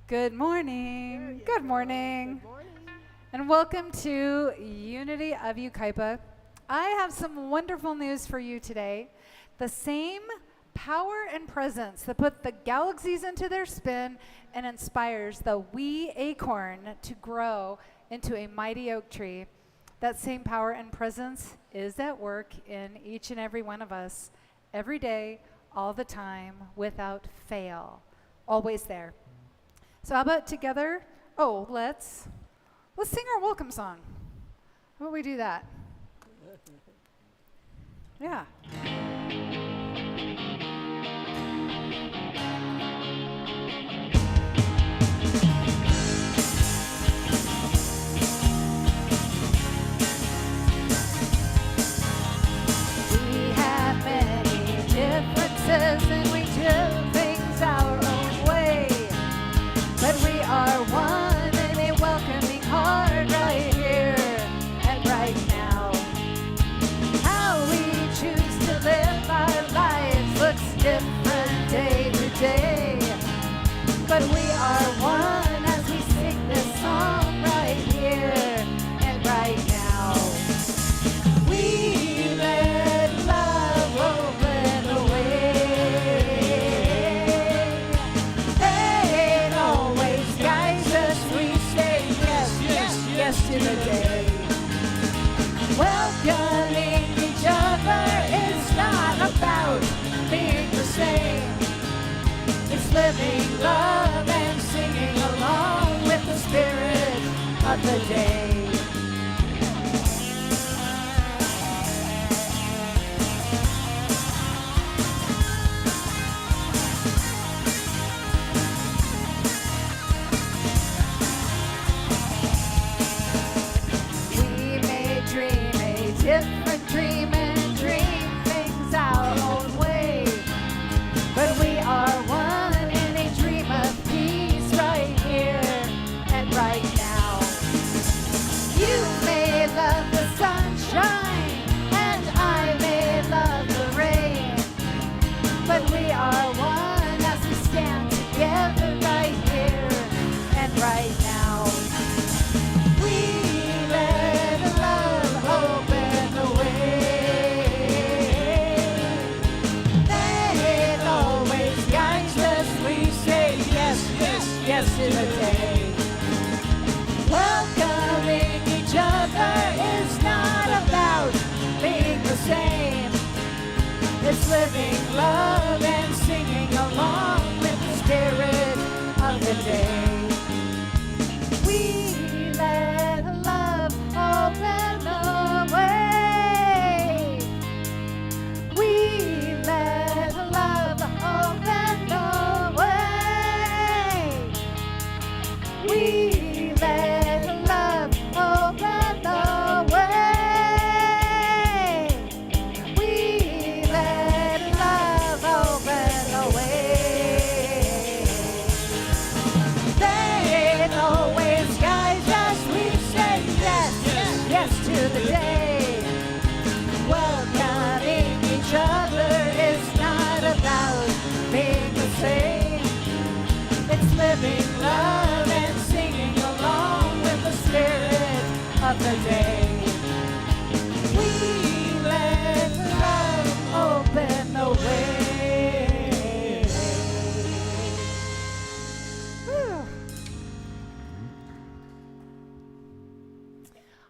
Good morning. Good morning. Good morning. And welcome to Unity of Ukaipa. I have some wonderful news for you today. The same power and presence that put the galaxies into their spin and inspires the wee acorn to grow into a mighty oak tree, that same power and presence is at work in each and every one of us, every day, all the time, without fail. Always there. So how about together? Let's sing our welcome song. How about we do that? Yeah. We have many differences and we do things our own way. But we are one in a welcoming heart right here and right now. How we choose to live our lives looks different day to day. But we are one as we sing this song right here and right now. We let love open the way. It always guides us. We say yes, yes, yes to the day. Welcoming each other is not about being the same. It's living love and singing along with the spirit of the day. We may dream a different dream and dream things our own way. But we are one in a dream of peace right here and right now. You may love the sunshine and I may love the rain. But we are one as we stand together right here and right now. We let love open the way. It always guides us. We say yes, yes, yes to the day. Welcoming each other is not about being the same. It's living love and singing along with the spirit of the day. We let love open the way. We let love open the way. We let love open the way. We let love open the way. It always guides us. We say yes, yes, yes to the day. Welcoming each other is not about being the same. It's living love and singing along with the spirit of the day. We let love open the way. Whew.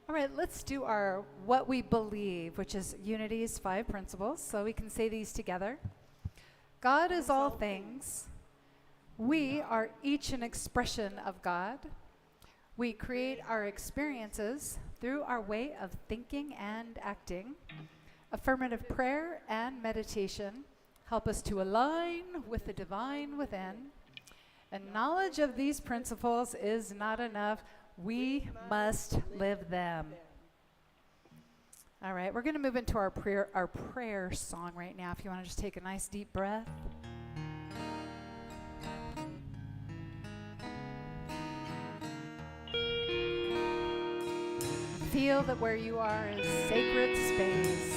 All right, let's do our what we believe, which is Unity's 5 principles. So we can say these together. God is all things. We are each an expression of God. We create our experiences through our way of thinking and acting. Affirmative prayer and meditation help us to align with the divine within. And knowledge of these principles is not enough. We must live them. All right, we're going to move into our prayer song right now. If you want to just take a nice deep breath. Feel that where you are is sacred space.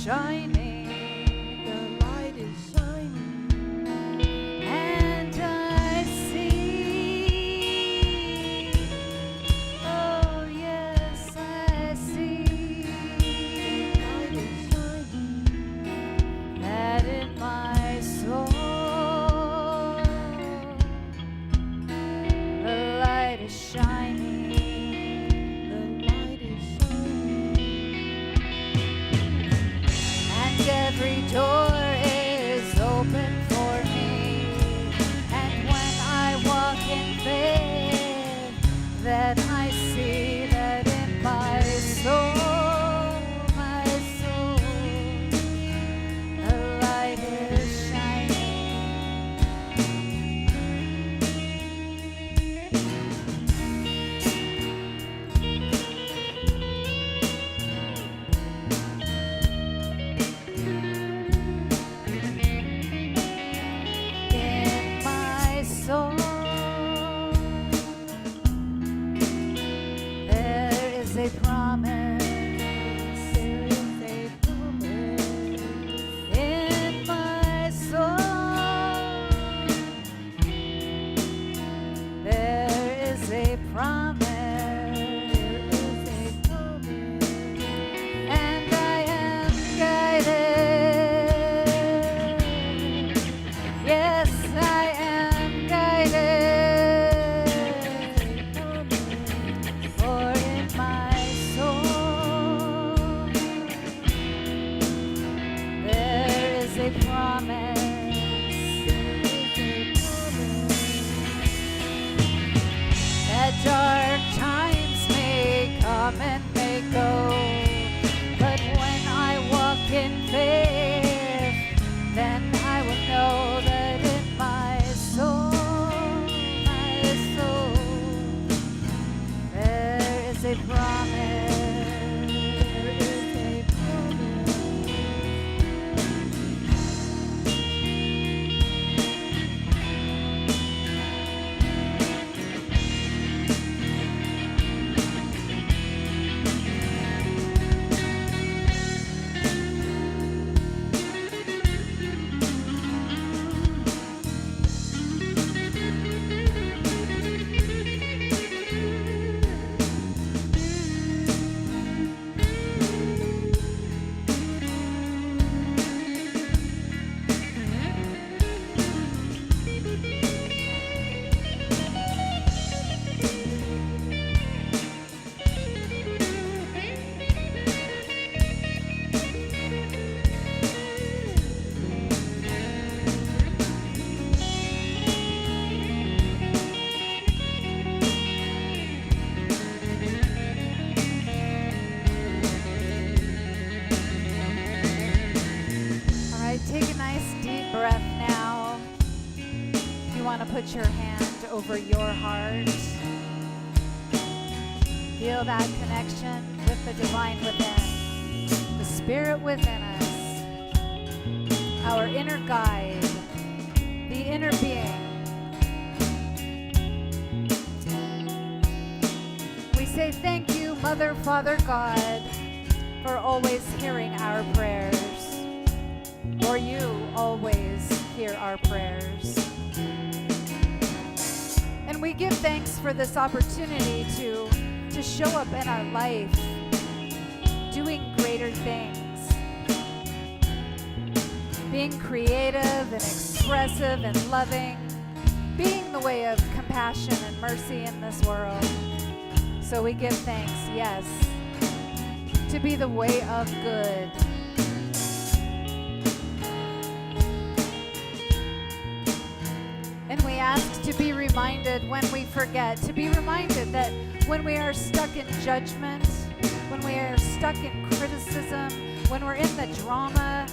shining. The light is shining. And I see, oh yes, I see The light is shining. that in my soul the light is shining. The light is shining. And every door is open for me. And when I walk in faith, then I see that in my soul, the light is shining. In my soul, there is a promise. There is a promise. In my soul, there is a promise. There is a promise. And I am guided. Yes, I am guided. For in my soul there is a promise. That dark times may come and may go, but when I walk in faith, then I will know that in my soul, there is a promise. There is a promise. All right, take a nice deep breath now. You want to put your hand over your heart. Feel that connection with the divine within, the spirit within us, our inner guide, the inner being. We say thank you, Mother, Father, God, for always hearing our prayers. For you always hear our prayers. And we give thanks for this opportunity to show up in our life, doing greater things, being creative and expressive and loving, being the way of compassion and mercy in this world. So we give thanks, yes, to be the way of good. And we ask to be reminded when we forget, to be reminded that when we are stuck in judgment, when we are stuck in criticism, when we're in the drama,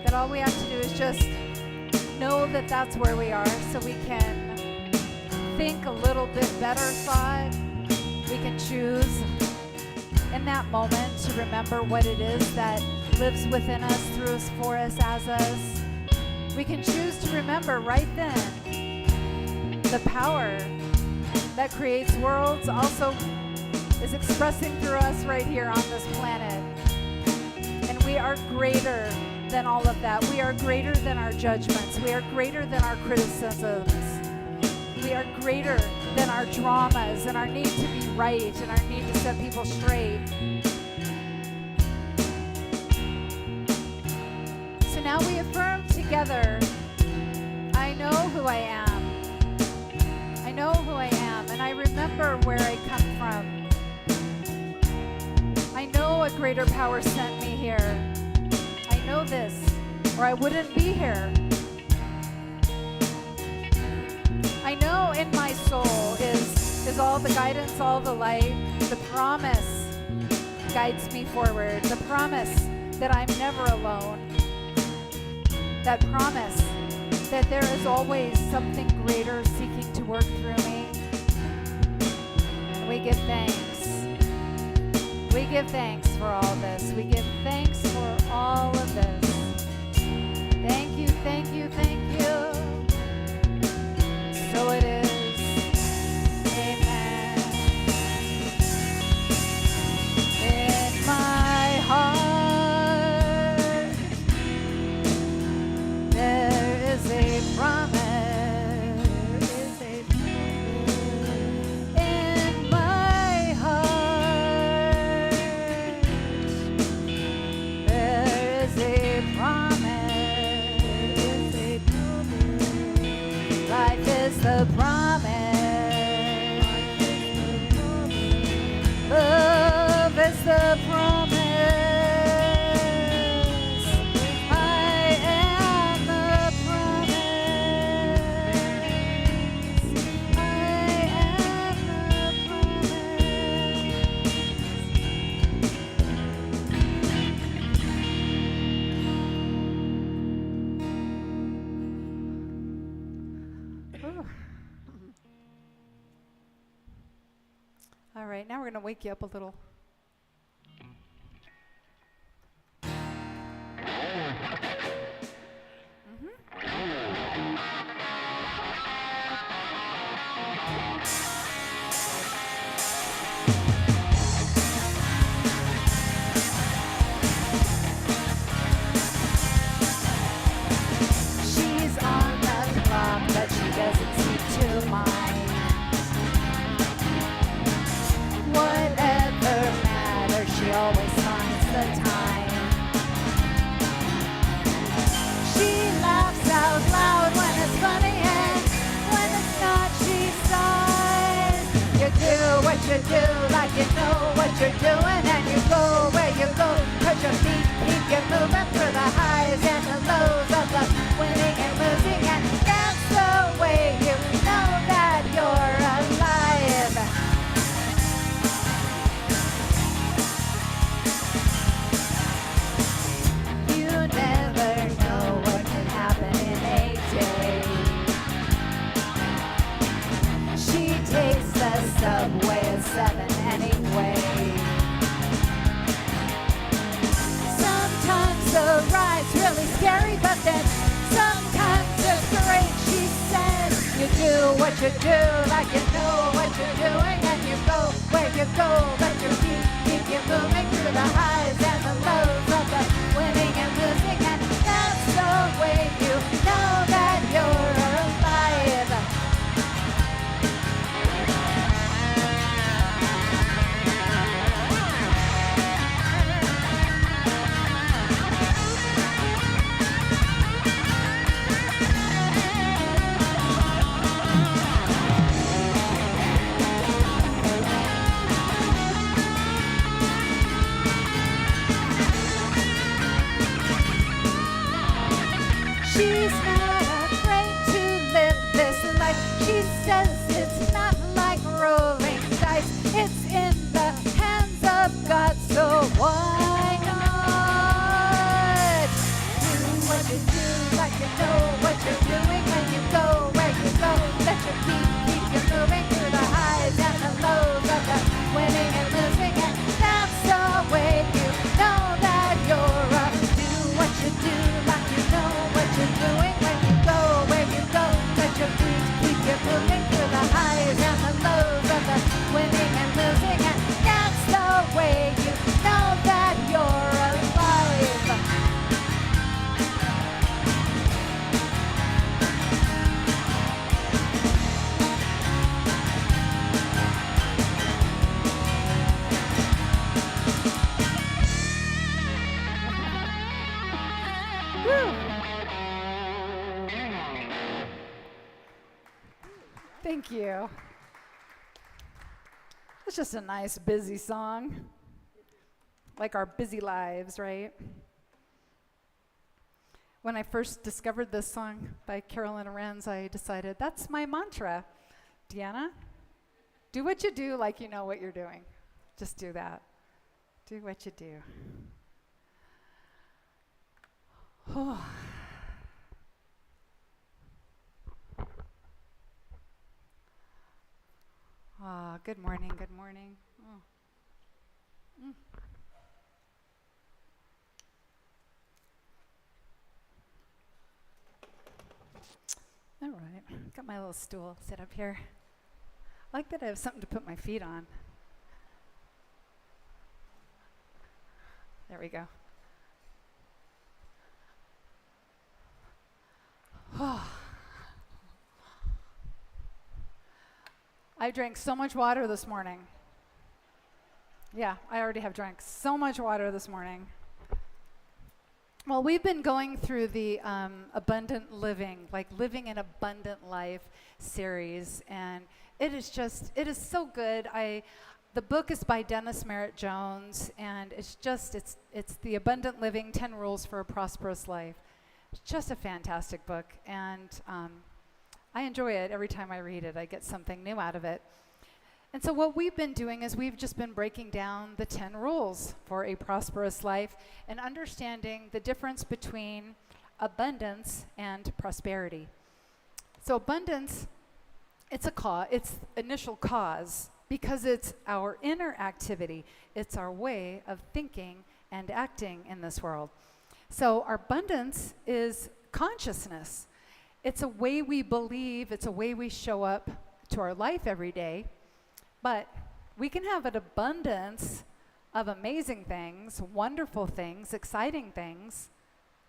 that all we have to do is just know that that's where we are, so we can think a little bit better thought. We can choose in that moment to remember what it is that lives within us, through us, for us, as us. We can choose to remember right then the power that creates worlds also is expressing through us right here on this planet. And we we are greater than all of that. We are greater than our judgments. We are greater than our criticisms. We are greater than our dramas and our need to be right and our need to set people straight. So now we affirm together, I know who I am. I know who I am, and I remember where I come from. I know a greater power sent me here. I know this, or I wouldn't be here. I know in my soul is all the guidance, all the light. The promise guides me forward. The promise that I'm never alone. That promise that there is always something greater seeking to work through me. And we give thanks. We give thanks for all this. We give thanks for all of this. Thank you, thank you, thank you. So it is. Amen. In my heart, there is a promise. In my heart, there is a promise. Life is the promise. Love is the promise. I am the promise. I am the promise. All right, now we're going to wake you up a little. She's on the clock, but she doesn't seem to mind. Whatever matters, she always finds the time. She laughs out loud when it's funny, and when it's not, she sighs. You do what you do, like you know what you're doing, and you go where you go, 'cause your feet keep you moving through the highs and the lows of the winning and losing, and that's the way you know that you're alive. You never know what can happen in a day. She takes the subway at 7 anyway. Sometimes the ride's really scary, but then sometimes it's great. She says you do what you do, like you know what you're doing, and you go where you go, but your feet keep you moving through the highs and the lows of the winning and losing, and that's the way you know that you're alive. Thank you. It's just a nice, busy song. Like our busy lives, right? When I first discovered this song by Carolyn Arends, I decided that's my mantra. Deanna, do what you do like you know what you're doing. Just do that. Do what you do. Oh. Good morning, good morning. Oh. Mm. All right, got my little stool set up here. I like that I have something to put my feet on. There we go. Oh. I drank so much water this morning. Yeah, I already have drank so much water this morning. Well, we've been going through the abundant living, like living an abundant life series, and it is so good. The book is by Dennis Merritt Jones, and it's the abundant living 10 rules for a prosperous life. It's just a fantastic book, and I enjoy it every time I read it. I get something new out of it. And so what we've been doing is we've just been breaking down the 10 rules for a prosperous life and understanding the difference between abundance and prosperity. So abundance, it's initial cause because it's our inner activity. It's our way of thinking and acting in this world. So our abundance is consciousness. It's a way we believe, it's a way we show up to our life every day. But we can have an abundance of amazing things, wonderful things, exciting things,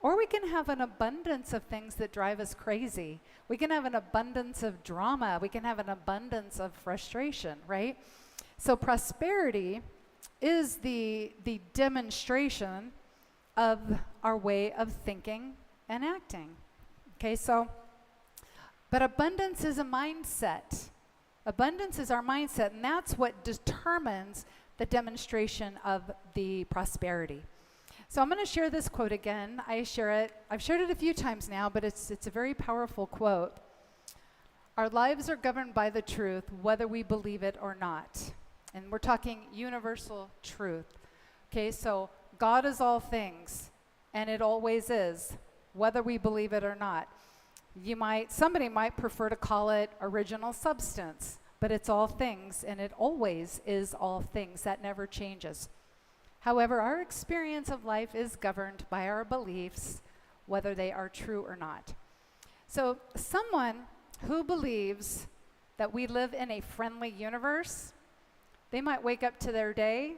or we can have an abundance of things that drive us crazy. We can have an abundance of drama. We can have an abundance of frustration, right? So prosperity is the demonstration of our way of thinking and acting. Okay, but abundance is a mindset. Abundance is our mindset, and that's what determines the demonstration of the prosperity. So I'm going to share this quote again. I've shared it a few times now, but it's a very powerful quote. Our lives are governed by the truth, whether we believe it or not. And we're talking universal truth. Okay, so God is all things, and it always is, whether we believe it or not. Somebody might prefer to call it original substance, but it's all things, and it always is all things. That never changes. However, our experience of life is governed by our beliefs, whether they are true or not. So someone who believes that we live in a friendly universe, they might wake up to their day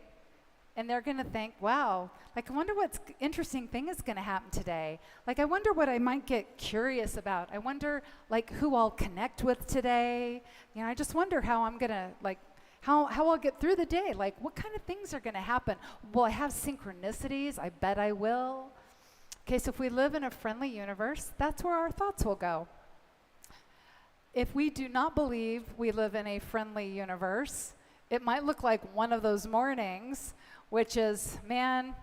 and they're going to think, wow, like I wonder what interesting thing is going to happen today. Like I wonder what I might get curious about. I wonder like who I'll connect with today. You know, I just wonder how I'm going to how I'll get through the day. Like what kind of things are going to happen? Will I have synchronicities? I bet I will. Okay, so if we live in a friendly universe, that's where our thoughts will go. If we do not believe we live in a friendly universe, it might look like one of those mornings, which is, man,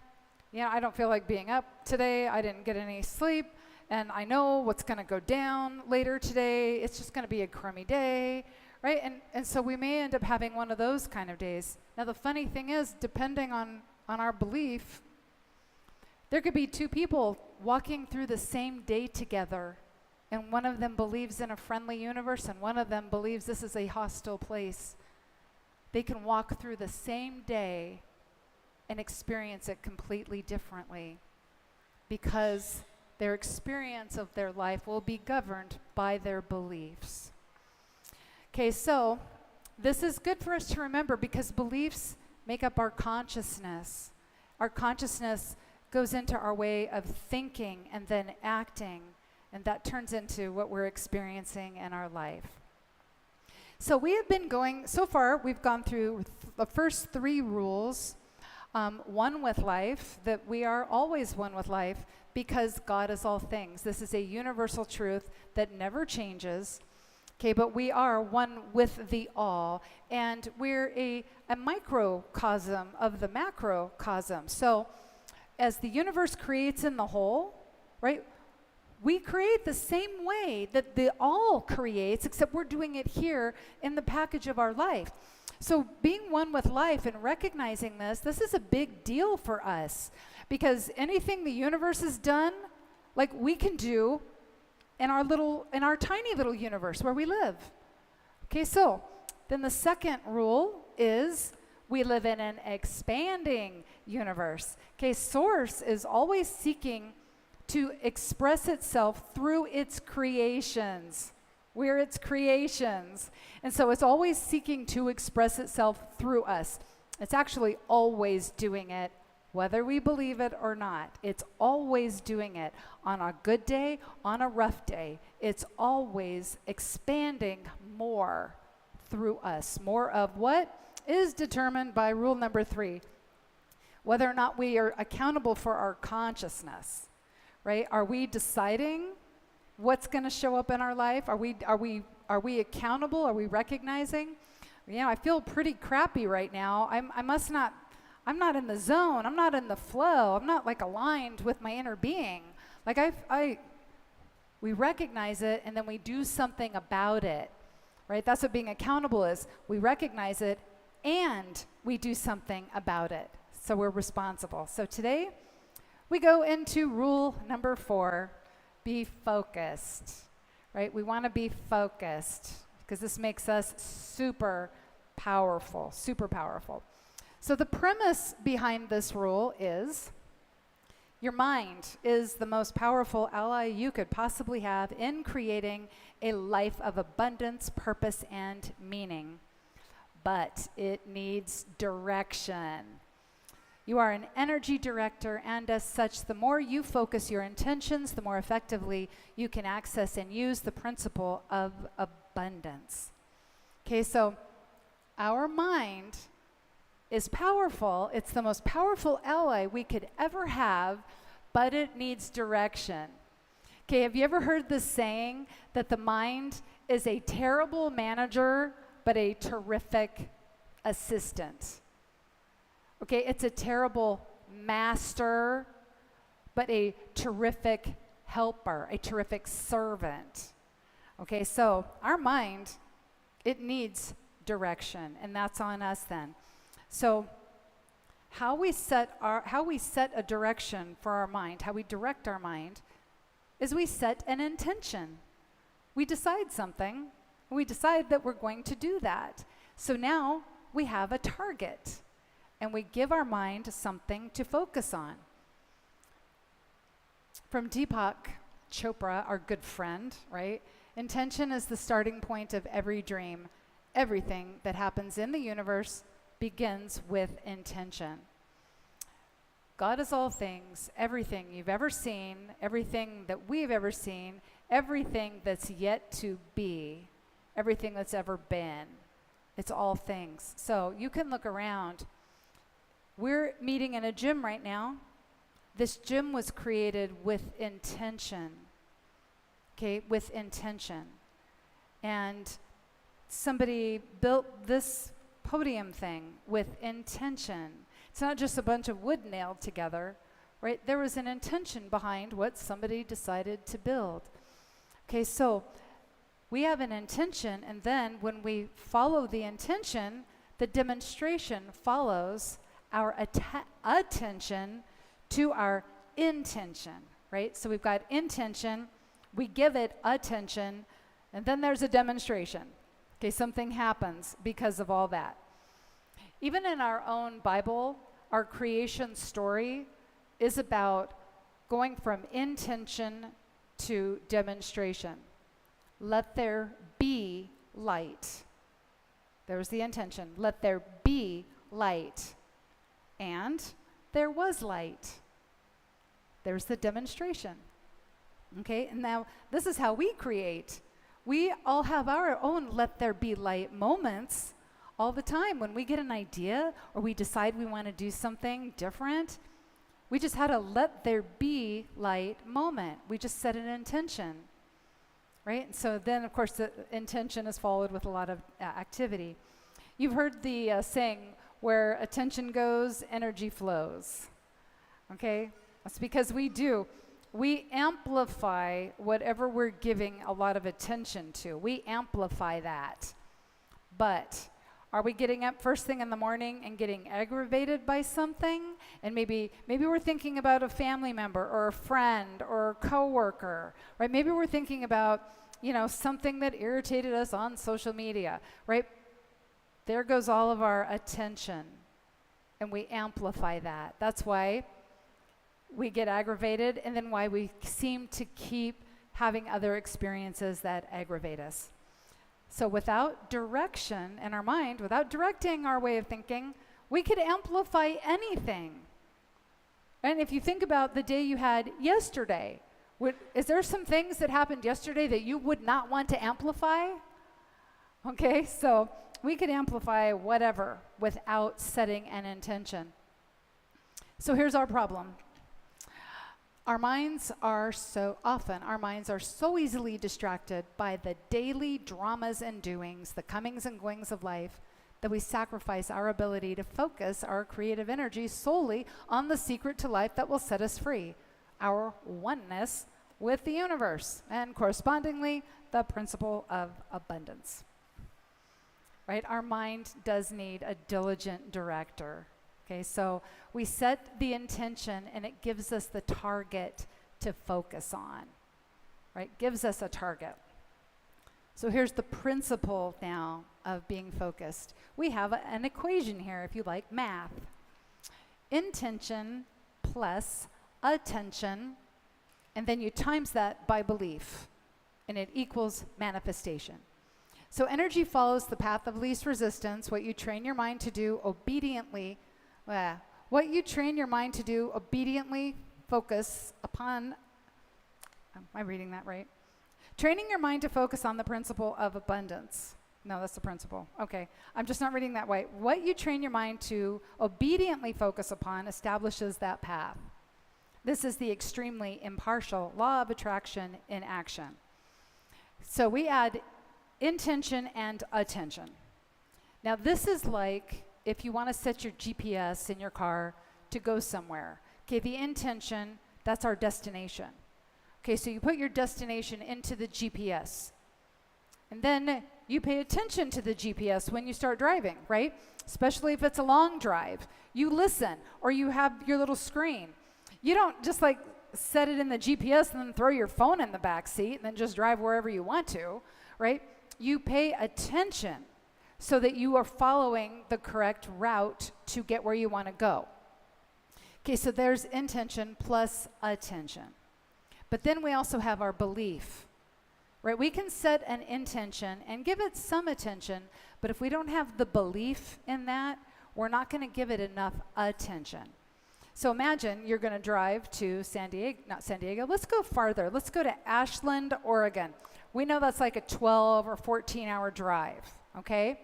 you know, I don't feel like being up today. I didn't get any sleep, and I know what's going to go down later today. It's just going to be a crummy day, right? And so we may end up having one of those kind of days. Now, the funny thing is, depending on our belief, there could be two people walking through the same day together, and one of them believes in a friendly universe, and one of them believes this is a hostile place. They can walk through the same day and experience it completely differently because their experience of their life will be governed by their beliefs. Okay, so this is good for us to remember because beliefs make up our consciousness. Our consciousness goes into our way of thinking and then acting, and that turns into what we're experiencing in our life. So we have been so far we've gone through the first 3 rules. One with life, that we are always one with life because God is all things. This is a universal truth that never changes. Okay, but we are one with the all, and we're a microcosm of the macrocosm. So as the universe creates in the whole, right, we create the same way that the all creates, except we're doing it here in the package of our life. So being one with life and recognizing this is a big deal for us, because anything the universe has done, like we can do in our tiny little universe where we live. Okay, so then the second rule is we live in an expanding universe. Okay, source is always seeking to express itself through its creations. We're its creations. And so it's always seeking to express itself through us. It's actually always doing it, whether we believe it or not. It's always doing it. On a good day, on a rough day, it's always expanding more through us. More of what is determined by rule number 3, whether or not we are accountable for our consciousness, right? Are we deciding what's going to show up in our life? Are we accountable? Are we recognizing? You know, I feel pretty crappy right now. I'm not in the zone. I'm not in the flow. I'm not like aligned with my inner being. Like we recognize it and then we do something about it, right? That's what being accountable is. We recognize it and we do something about it. So we're responsible. So today we go into rule number 4, be focused, right? We want to be focused because this makes us super powerful, super powerful. So the premise behind this rule is your mind is the most powerful ally you could possibly have in creating a life of abundance, purpose, and meaning. But it needs direction. You are an energy director, and as such, the more you focus your intentions, the more effectively you can access and use the principle of abundance. Okay, so our mind is powerful. It's the most powerful ally we could ever have, but it needs direction. Okay, have you ever heard this saying that the mind is a terrible manager, but a terrific assistant? Okay, it's a terrible master, but a terrific helper, a terrific servant. Okay, so our mind, it needs direction, and that's on us then. So how we set a direction for our mind, how we direct our mind, is we set an intention. We decide something, and we decide that we're going to do that. So now we have a target, and we give our mind something to focus on. From Deepak Chopra, our good friend, right? Intention is the starting point of every dream. Everything that happens in the universe begins with intention. God is all things, everything you've ever seen, everything that we've ever seen, everything that's yet to be, everything that's ever been. It's all things. So you can look around. We're meeting in a gym right now. This gym was created with intention. Okay, with intention. And somebody built this podium thing with intention. It's not just a bunch of wood nailed together, right? There was an intention behind what somebody decided to build. Okay, so we have an intention, and then when we follow the intention, the demonstration follows our attention to our intention, right? So we've got intention, we give it attention, and then there's a demonstration. Okay, something happens because of all that. Even in our own Bible, our creation story is about going from intention to demonstration. Let there be light. There was the intention. Let there be light. And there was light. There's the demonstration. Okay, and now this is how we create. We all have our own let there be light moments all the time. When we get an idea or we decide we want to do something different, we just had a let there be light moment. We just set an intention, right? And so then, of course, the intention is followed with a lot of activity. You've heard the saying, where attention goes, energy flows, okay? That's because we do. We amplify whatever we're giving a lot of attention to. We amplify that. But are we getting up first thing in the morning and getting aggravated by something? And maybe we're thinking about a family member or a friend or a coworker, right? Maybe we're thinking about, something that irritated us on social media, right? There goes all of our attention, and we amplify that. That's why we get aggravated, and then why we seem to keep having other experiences that aggravate us. So without direction in our mind, without directing our way of thinking, we could amplify anything. And if you think about the day you had yesterday, is there some things that happened yesterday that you would not want to amplify? Okay, so we could amplify whatever without setting an intention. So here's our problem. Our minds are so easily distracted by the daily dramas and doings, the comings and goings of life, that we sacrifice our ability to focus our creative energy solely on the secret to life that will set us free, our oneness with the universe, and correspondingly, the principle of abundance. Right? Our mind does need a diligent director. Okay, so we set the intention and it gives us the target to focus on, right? Gives us a target. So here's the principle now of being focused. We have an equation here, if you like math. Intention plus attention, and then you times that by belief, and it equals manifestation. So energy follows the path of least resistance. What you train your mind to do obediently focus upon, am I reading that right? Training your mind to focus on the principle of abundance. No, that's the principle. Okay, I'm just not reading that way. What you train your mind to obediently focus upon establishes that path. This is the extremely impartial law of attraction in action. So we add intention and attention. Now this is like if you want to set your GPS in your car to go somewhere. Okay, the intention, that's our destination. Okay, so you put your destination into the GPS. And then you pay attention to the GPS when you start driving, right? Especially if it's a long drive. You listen, or you have your little screen. You don't just like set it in the GPS and then throw your phone in the back seat and then just drive wherever you want to, right? You pay attention so that you are following the correct route to get where you want to go. Okay, so there's intention plus attention. But then we also have our belief, right? We can set an intention and give it some attention, but if we don't have the belief in that, we're not going to give it enough attention. So imagine you're going to drive to not San Diego, let's go farther. Let's go to Ashland, Oregon. We know that's like a 12 or 14-hour drive, okay?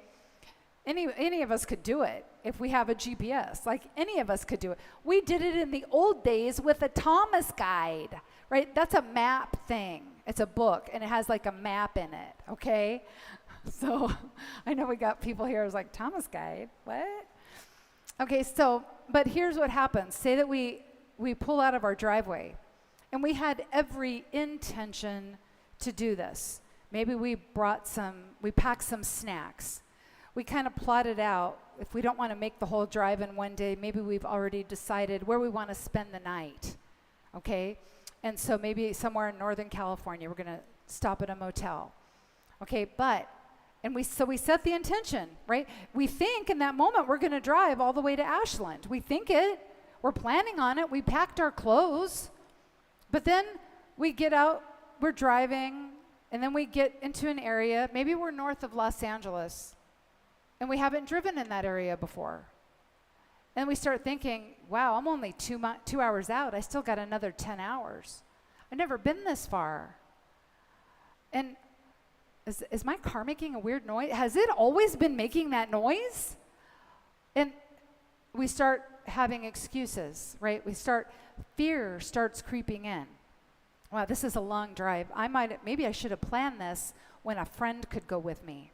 Any of us could do it if we have a GPS. Like any of us could do it. We did it in the old days with a Thomas guide, right? That's a map thing. It's a book, and it has like a map in it, okay? So I know we got people here who's like, Thomas guide, what? Okay, so, but here's what happens. Say that we pull out of our driveway, and we had every intention to do this. Maybe we packed some snacks. We kind of plotted out, if we don't want to make the whole drive in one day, maybe we've already decided where we want to spend the night, okay? And so maybe somewhere in Northern California, we're going to stop at a motel, okay? We set the intention, right? We think in that moment we're going to drive all the way to Ashland. We think it, we're planning on it, we packed our clothes, but then we get out, we're driving, and then we get into an area, maybe we're north of Los Angeles, and we haven't driven in that area before. And we start thinking, wow, I'm only 2 hours out. I still got another 10 hours. I've never been this far. And is my car making a weird noise? Has it always been making that noise? And we start having excuses, right? Fear starts creeping in. wow, this is a long drive. Maybe I should have planned this when a friend could go with me.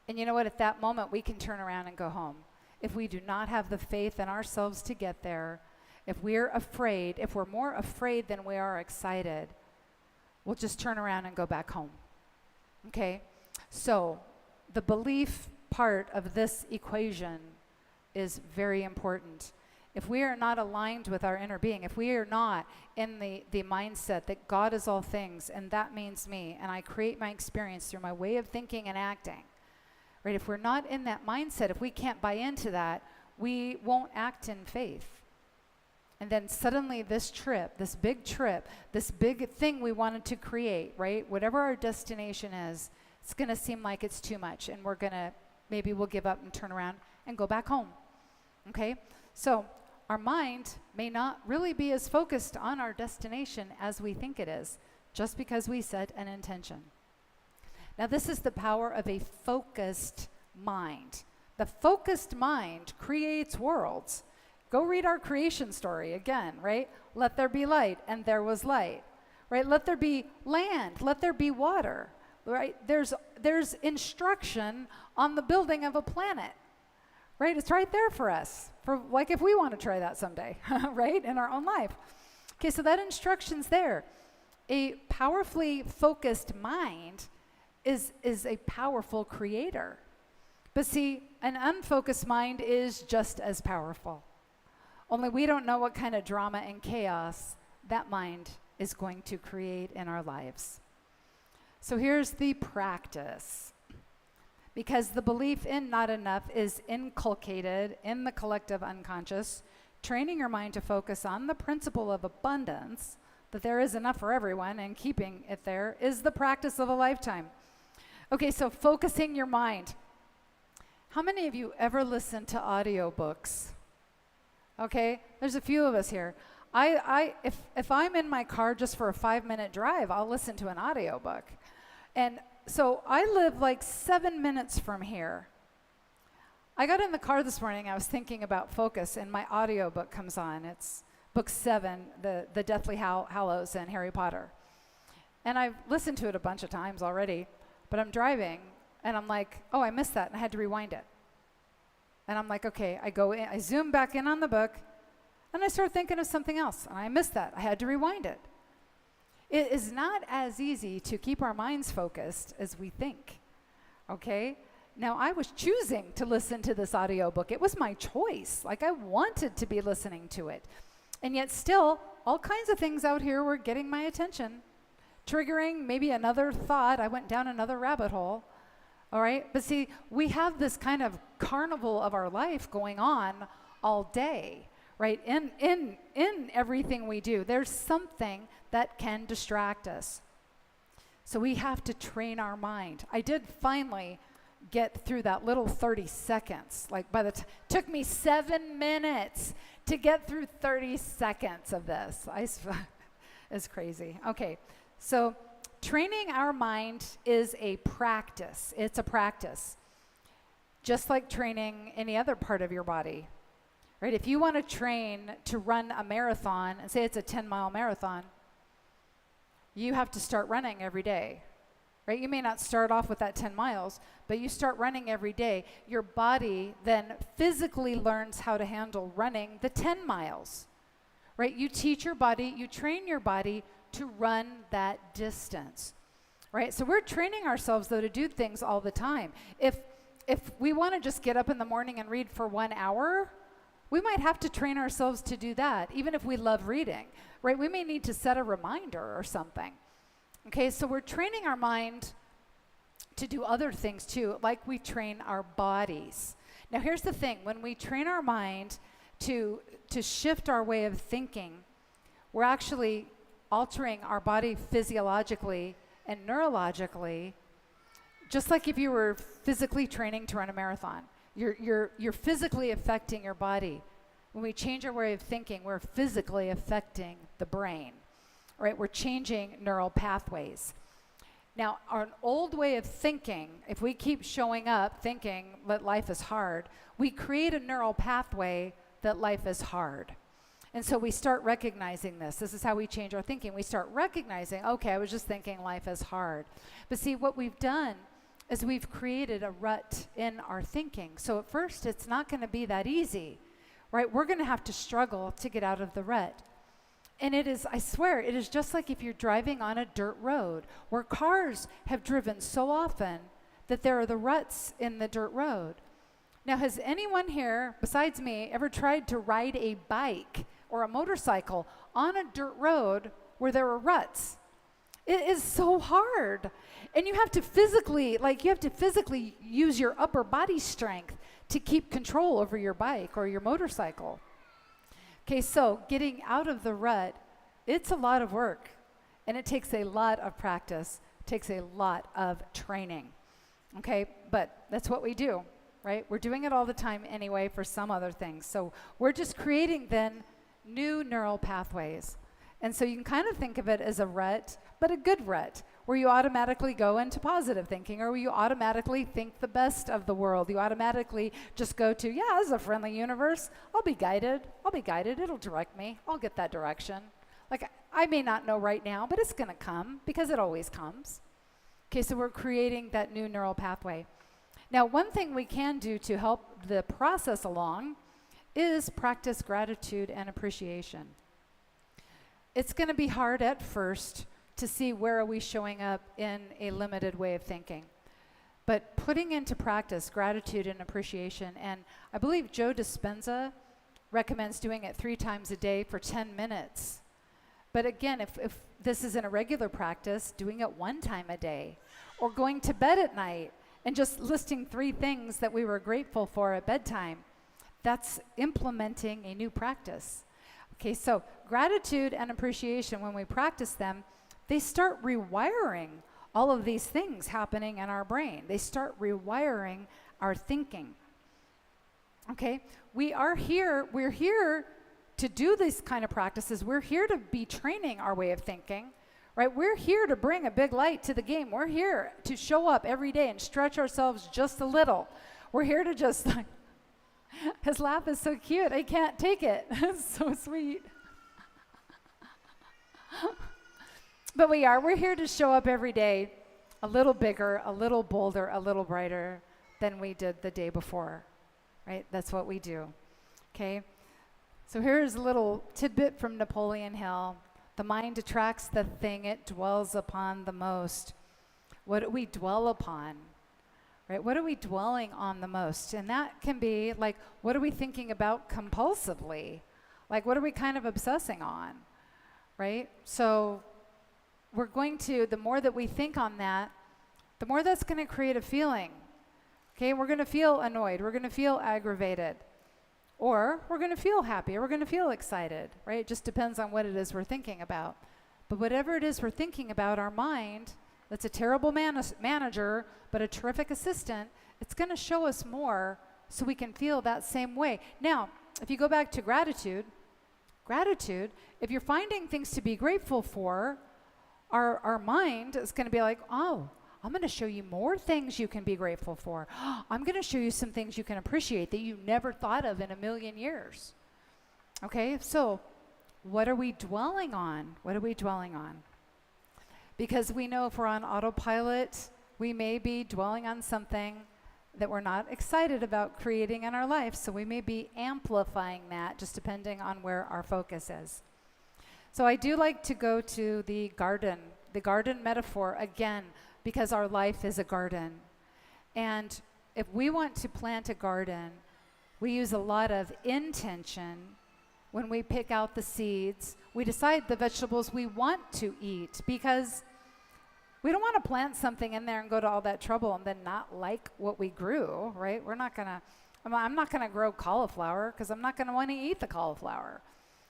And you know what? At that moment, we can turn around and go home. If we do not have the faith in ourselves to get there, if we're afraid, if we're more afraid than we are excited, we'll just turn around and go back home. Okay? So the belief part of this equation is very important. If we are not aligned with our inner being, if we are not in the mindset that God is all things and that means me and I create my experience through my way of thinking and acting, right? If we're not in that mindset, if we can't buy into that, we won't act in faith. And then suddenly this trip, this big thing we wanted to create, right? Whatever our destination is, it's going to seem like it's too much and maybe we'll give up and turn around and go back home. Okay? So our mind may not really be as focused on our destination as we think it is, just because we set an intention. Now, this is the power of a focused mind. The focused mind creates worlds. Go read our creation story again, right? Let there be light, and there was light, right? Let there be land, let there be water, right? There's instruction on the building of a planet, right? It's right there for us, for like if we want to try that someday, right? In our own life. Okay, so that instruction's there. A powerfully focused mind is a powerful creator. But see, an unfocused mind is just as powerful. Only we don't know what kind of drama and chaos that mind is going to create in our lives. So here's the practice. Because the belief in not enough is inculcated in the collective unconscious, training your mind to focus on the principle of abundance, that there is enough for everyone, and keeping it there is the practice of a lifetime. Okay, so focusing your mind. How many of you ever listen to audiobooks? Okay, there's a few of us here. If I'm in my car just for a 5-minute drive, I'll listen to an audiobook. And so I live like 7 minutes from here. I got in the car this morning, I was thinking about focus, and my audiobook comes on. It's book 7, the Deathly Hallows and Harry Potter. And I've listened to it a bunch of times already, but I'm driving, and I'm like, oh, I missed that, and I had to rewind it. And I'm like, okay, I go in, I zoom back in on the book, and I start thinking of something else, and I missed that. I had to rewind it. It is not as easy to keep our minds focused as we think, okay? Now, I was choosing to listen to this audiobook. It was my choice. Like, I wanted to be listening to it. And yet still, all kinds of things out here were getting my attention, triggering maybe another thought. I went down another rabbit hole. All right, but see, we have this kind of carnival of our life going on all day, right? In everything we do, there's something that can distract us. So we have to train our mind. I did finally get through that little 30 seconds. Like took me 7 minutes to get through 30 seconds of this. It's crazy. Okay, so training our mind is a practice. It's a practice. Just like training any other part of your body, right? If you want to train to run a marathon, and say it's a 10-mile marathon, you have to start running every day, right? You may not start off with that 10 miles, but you start running every day. Your body then physically learns how to handle running the 10 miles, right? You teach your body, you train your body to run that distance, right? So we're training ourselves, though, to do things all the time. If we want to just get up in the morning and read for 1 hour, we might have to train ourselves to do that, even if we love reading, right? We may need to set a reminder or something. Okay, so we're training our mind to do other things too, like we train our bodies. Now, here's the thing. When we train our mind to shift our way of thinking, we're actually altering our body physiologically and neurologically, just like if you were physically training to run a marathon. You're physically affecting your body. When we change our way of thinking, we're physically affecting the brain, right? We're changing neural pathways. Now, our old way of thinking, if we keep showing up thinking that life is hard, we create a neural pathway that life is hard. And so we start recognizing this. This is how we change our thinking. We start recognizing, okay, I was just thinking life is hard. But see, what we've done is we've created a rut in our thinking. So at first, it's not going to be that easy, right? We're going to have to struggle to get out of the rut. And it is, I swear, it is just like if you're driving on a dirt road where cars have driven so often that there are the ruts in the dirt road. Now, has anyone here, besides me, ever tried to ride a bike or a motorcycle on a dirt road where there are ruts? It is so hard. And you have to physically use your upper body strength to keep control over your bike or your motorcycle. Okay, so getting out of the rut, it's a lot of work. And it takes a lot of practice, takes a lot of training. Okay, but that's what we do, right? We're doing it all the time anyway for some other things. So we're just creating then new neural pathways. And so you can kind of think of it as a rut, but a good rut, where you automatically go into positive thinking, or where you automatically think the best of the world. You automatically just go to, yeah, this is a friendly universe. I'll be guided. It'll direct me. I'll get that direction. Like, I may not know right now, but it's going to come because it always comes. Okay, so we're creating that new neural pathway. Now, one thing we can do to help the process along is practice gratitude and appreciation. It's going to be hard at first to see where are we showing up in a limited way of thinking. But putting into practice gratitude and appreciation, and I believe Joe Dispenza recommends doing it 3 times a day for 10 minutes. But again, if this is in a regular practice, doing it 1 time a day, or going to bed at night and just listing 3 things that we were grateful for at bedtime, that's implementing a new practice. Okay, so gratitude and appreciation, when we practice them, they start rewiring all of these things happening in our brain. They start rewiring our thinking. Okay, we're here to do these kind of practices. We're here to be training our way of thinking, right? We're here to bring a big light to the game. We're here to show up every day and stretch ourselves just a little. We're here to just, his laugh is so cute, I can't take it. It's so sweet. But we're here to show up every day a little bigger, a little bolder, a little brighter than we did the day before, right? That's what we do, okay? So here's a little tidbit from Napoleon Hill. The mind attracts the thing it dwells upon the most. What do we dwell upon, right? What are we dwelling on the most? And that can be like, what are we thinking about compulsively? Like, what are we kind of obsessing on, right? So we're going to, the more that we think on that, the more that's going to create a feeling. Okay, we're going to feel annoyed. We're going to feel aggravated. Or we're going to feel happy. Or we're going to feel excited, right? It just depends on what it is we're thinking about. But whatever it is we're thinking about, our mind, that's a terrible manager, but a terrific assistant, it's going to show us more so we can feel that same way. Now, if you go back to gratitude, if you're finding things to be grateful for, our mind is going to be like, oh, I'm going to show you more things you can be grateful for. I'm going to show you some things you can appreciate that you never thought of in a million years. Okay, so what are we dwelling on? What are we dwelling on? Because we know if we're on autopilot, we may be dwelling on something that we're not excited about creating in our life, so we may be amplifying that just depending on where our focus is. So I do like to go to the garden metaphor again, because our life is a garden. And if we want to plant a garden, we use a lot of intention when we pick out the seeds. We decide the vegetables we want to eat, because we don't want to plant something in there and go to all that trouble and then not like what we grew, right? I'm not going to grow cauliflower because I'm not going to want to eat the cauliflower.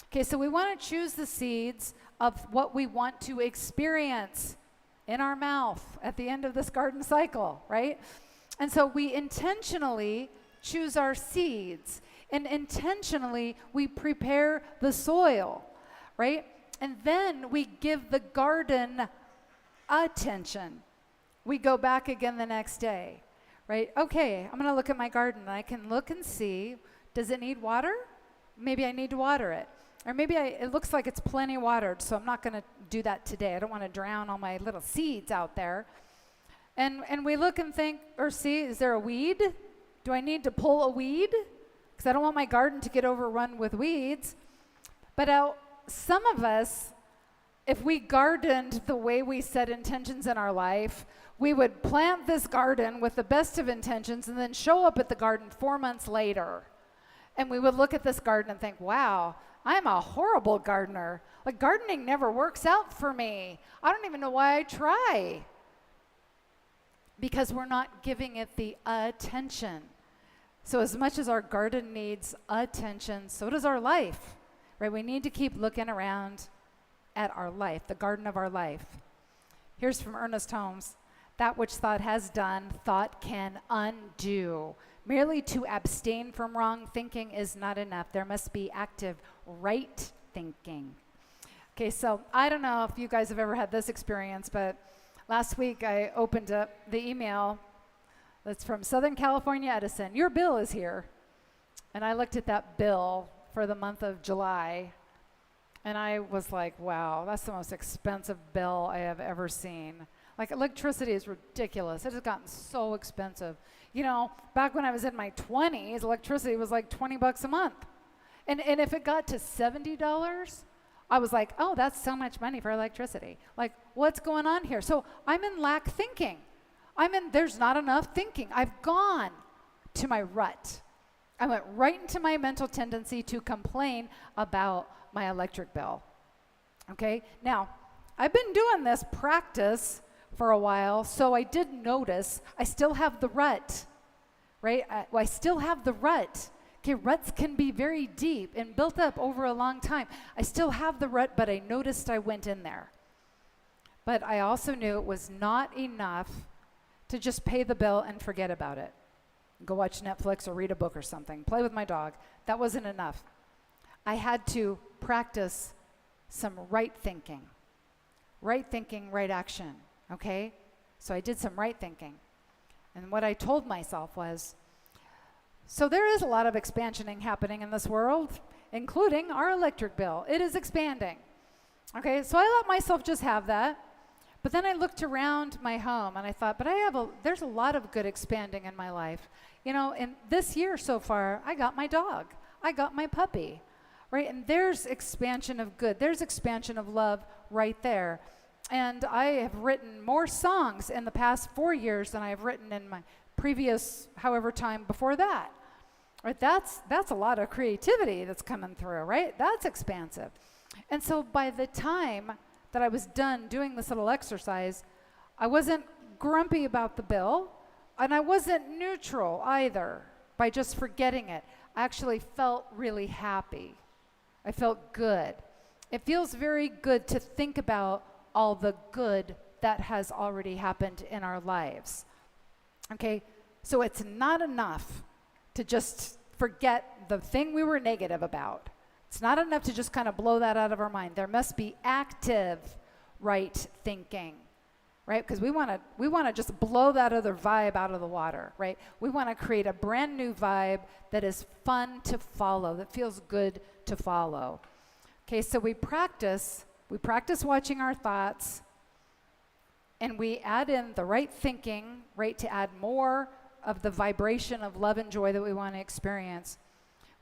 Okay, so we want to choose the seeds of what we want to experience in our mouth at the end of this garden cycle, right? And so we intentionally choose our seeds, and intentionally we prepare the soil, right? And then we give the garden attention. We go back again the next day, right? Okay, I'm going to look at my garden, and I can look and see, does it need water? Maybe I need to water it. Or maybe it looks like it's plenty watered, so I'm not going to do that today. I don't want to drown all my little seeds out there. And we look and think or see, is there a weed? Do I need to pull a weed? Because I don't want my garden to get overrun with weeds. But some of us, if we gardened the way we set intentions in our life, we would plant this garden with the best of intentions and then show up at the garden 4 months later. And we would look at this garden and think, wow, I'm a horrible gardener. Like, gardening never works out for me. I don't even know why I try. Because we're not giving it the attention. So as much as our garden needs attention, so does our life, right? We need to keep looking around at our life, the garden of our life. Here's from Ernest Holmes. That which thought has done, thought can undo. Merely to abstain from wrong thinking is not enough. There must be active right thinking. Okay, so I don't know if you guys have ever had this experience, but last week I opened up the email that's from Southern California Edison. Your bill is here. And I looked at that bill for the month of July, and I was like, wow, that's the most expensive bill I have ever seen. Like, electricity is ridiculous. It has gotten so expensive. You know, back when I was in my 20s, electricity was like $20 a month. And if it got to $70, I was like, oh, that's so much money for electricity. Like, what's going on here? So I'm in lack thinking. There's not enough thinking. I've gone to my rut. I went right into my mental tendency to complain about my electric bill. Okay? Now, I've been doing this practice for a while, so I did notice I still have the rut, right? I still have the rut. Okay, ruts can be very deep and built up over a long time. I still have the rut, but I noticed I went in there. But I also knew it was not enough to just pay the bill and forget about it. Go watch Netflix or read a book or something. Play with my dog. That wasn't enough. I had to practice some right thinking. Right thinking, right action. Okay? So I did some right thinking. And what I told myself was, so there is a lot of expansioning happening in this world, including our electric bill. It is expanding. Okay, so I let myself just have that. But then I looked around my home and I thought, but there's a lot of good expanding in my life. You know, in this year so far, I got my dog. I got my puppy, right? And there's expansion of good. There's expansion of love right there. And I have written more songs in the past 4 years than I have written in my previous however time before that. Right? That's a lot of creativity that's coming through, right? That's expansive. And so by the time that I was done doing this little exercise, I wasn't grumpy about the bill, and I wasn't neutral either by just forgetting it. I actually felt really happy. I felt good. It feels very good to think about all the good that has already happened in our lives. Okay, so it's not enough to just forget the thing we were negative about. It's not enough to just kind of blow that out of our mind. There must be active right thinking, right? Because we want to just blow that other vibe out of the water, right? We want to create a brand new vibe that is fun to follow, that feels good to follow. Okay, so we practice watching our thoughts, and we add in the right thinking, right, to add more of the vibration of love and joy that we want to experience.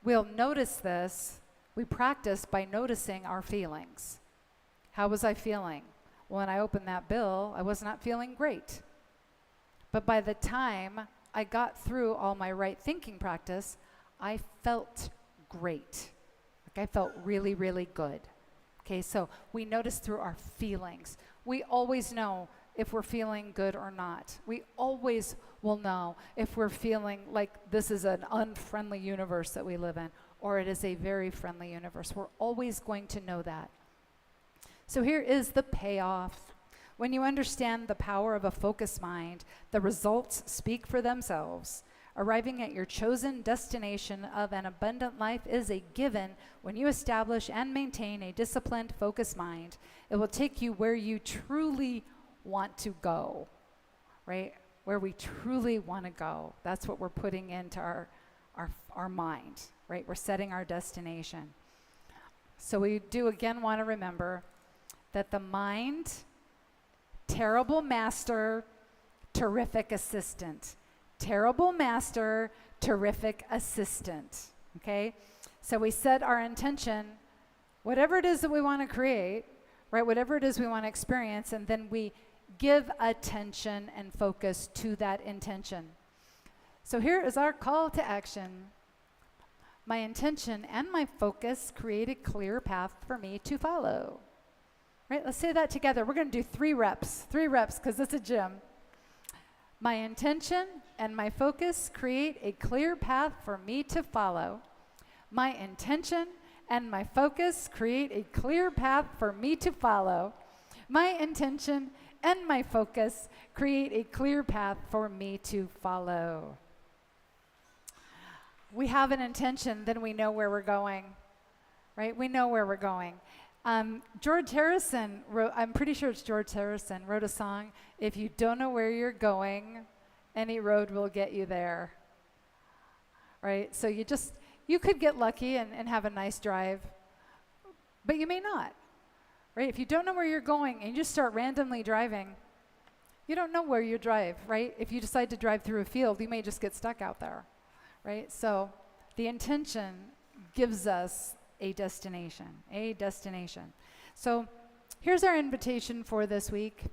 We'll notice this. We practice by noticing our feelings. How was I feeling? When I opened that bill, I was not feeling great. But by the time I got through all my right thinking practice, I felt great. Like, I felt really, really good. Okay, so we notice through our feelings. We always know if we're feeling good or not. We always will know if we're feeling like this is an unfriendly universe that we live in, or it is a very friendly universe. We're always going to know that. So here is the payoff. When you understand the power of a focused mind, the results speak for themselves. Arriving at your chosen destination of an abundant life is a given when you establish and maintain a disciplined, focused mind. It will take you where you truly want to go, right? Where we truly want to go. That's what we're putting into our mind, right? We're setting our destination. So we do again want to remember that the mind, terrible master, terrific assistant. Terrible master, terrific assistant. Okay? So we set our intention, whatever it is that we want to create, right? Whatever it is we want to experience, and then we give attention and focus to that intention. So here is our call to action. My intention and my focus create a clear path for me to follow. Right? Let's say that together. We're going to do 3 reps. 3 reps because it's a gym. My intention and my focus create a clear path for me to follow. My intention and my focus create a clear path for me to follow. My intention and my focus create a clear path for me to follow. We have an intention, then we know where we're going, right? We know where we're going. George Harrison wrote, I'm pretty sure it's George Harrison, wrote a song, if you don't know where you're going, any road will get you there, right? So you could get lucky and have a nice drive, but you may not, right? If you don't know where you're going and you just start randomly driving, you don't know where you drive, right? If you decide to drive through a field, you may just get stuck out there, right? So the intention gives us a destination, a destination. So here's our invitation for this week.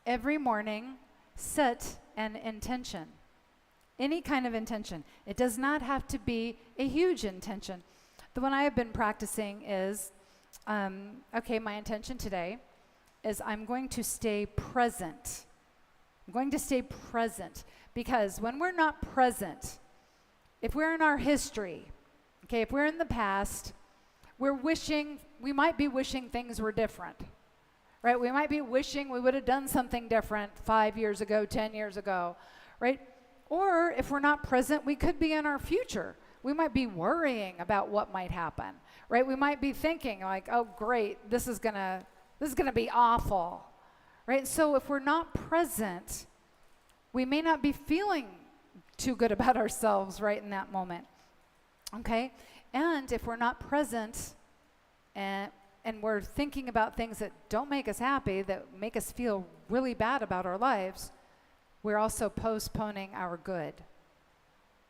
Every morning, set an intention, any kind of intention. It does not have to be a huge intention. The one I have been practicing is, okay, my intention today is I'm going to stay present. I'm going to stay present because when we're not present, if we're in our history, okay, if we're in the past, we might be wishing things were different, right? We might be wishing we would have done something different 5 years ago, 10 years ago, right? Or if we're not present, we could be in our future. We might be worrying about what might happen, right? We might be thinking like, oh, great, this is gonna be awful, right? So if we're not present, we may not be feeling too good about ourselves right in that moment, okay? And if we're not present and we're thinking about things that don't make us happy, that make us feel really bad about our lives, we're also postponing our good.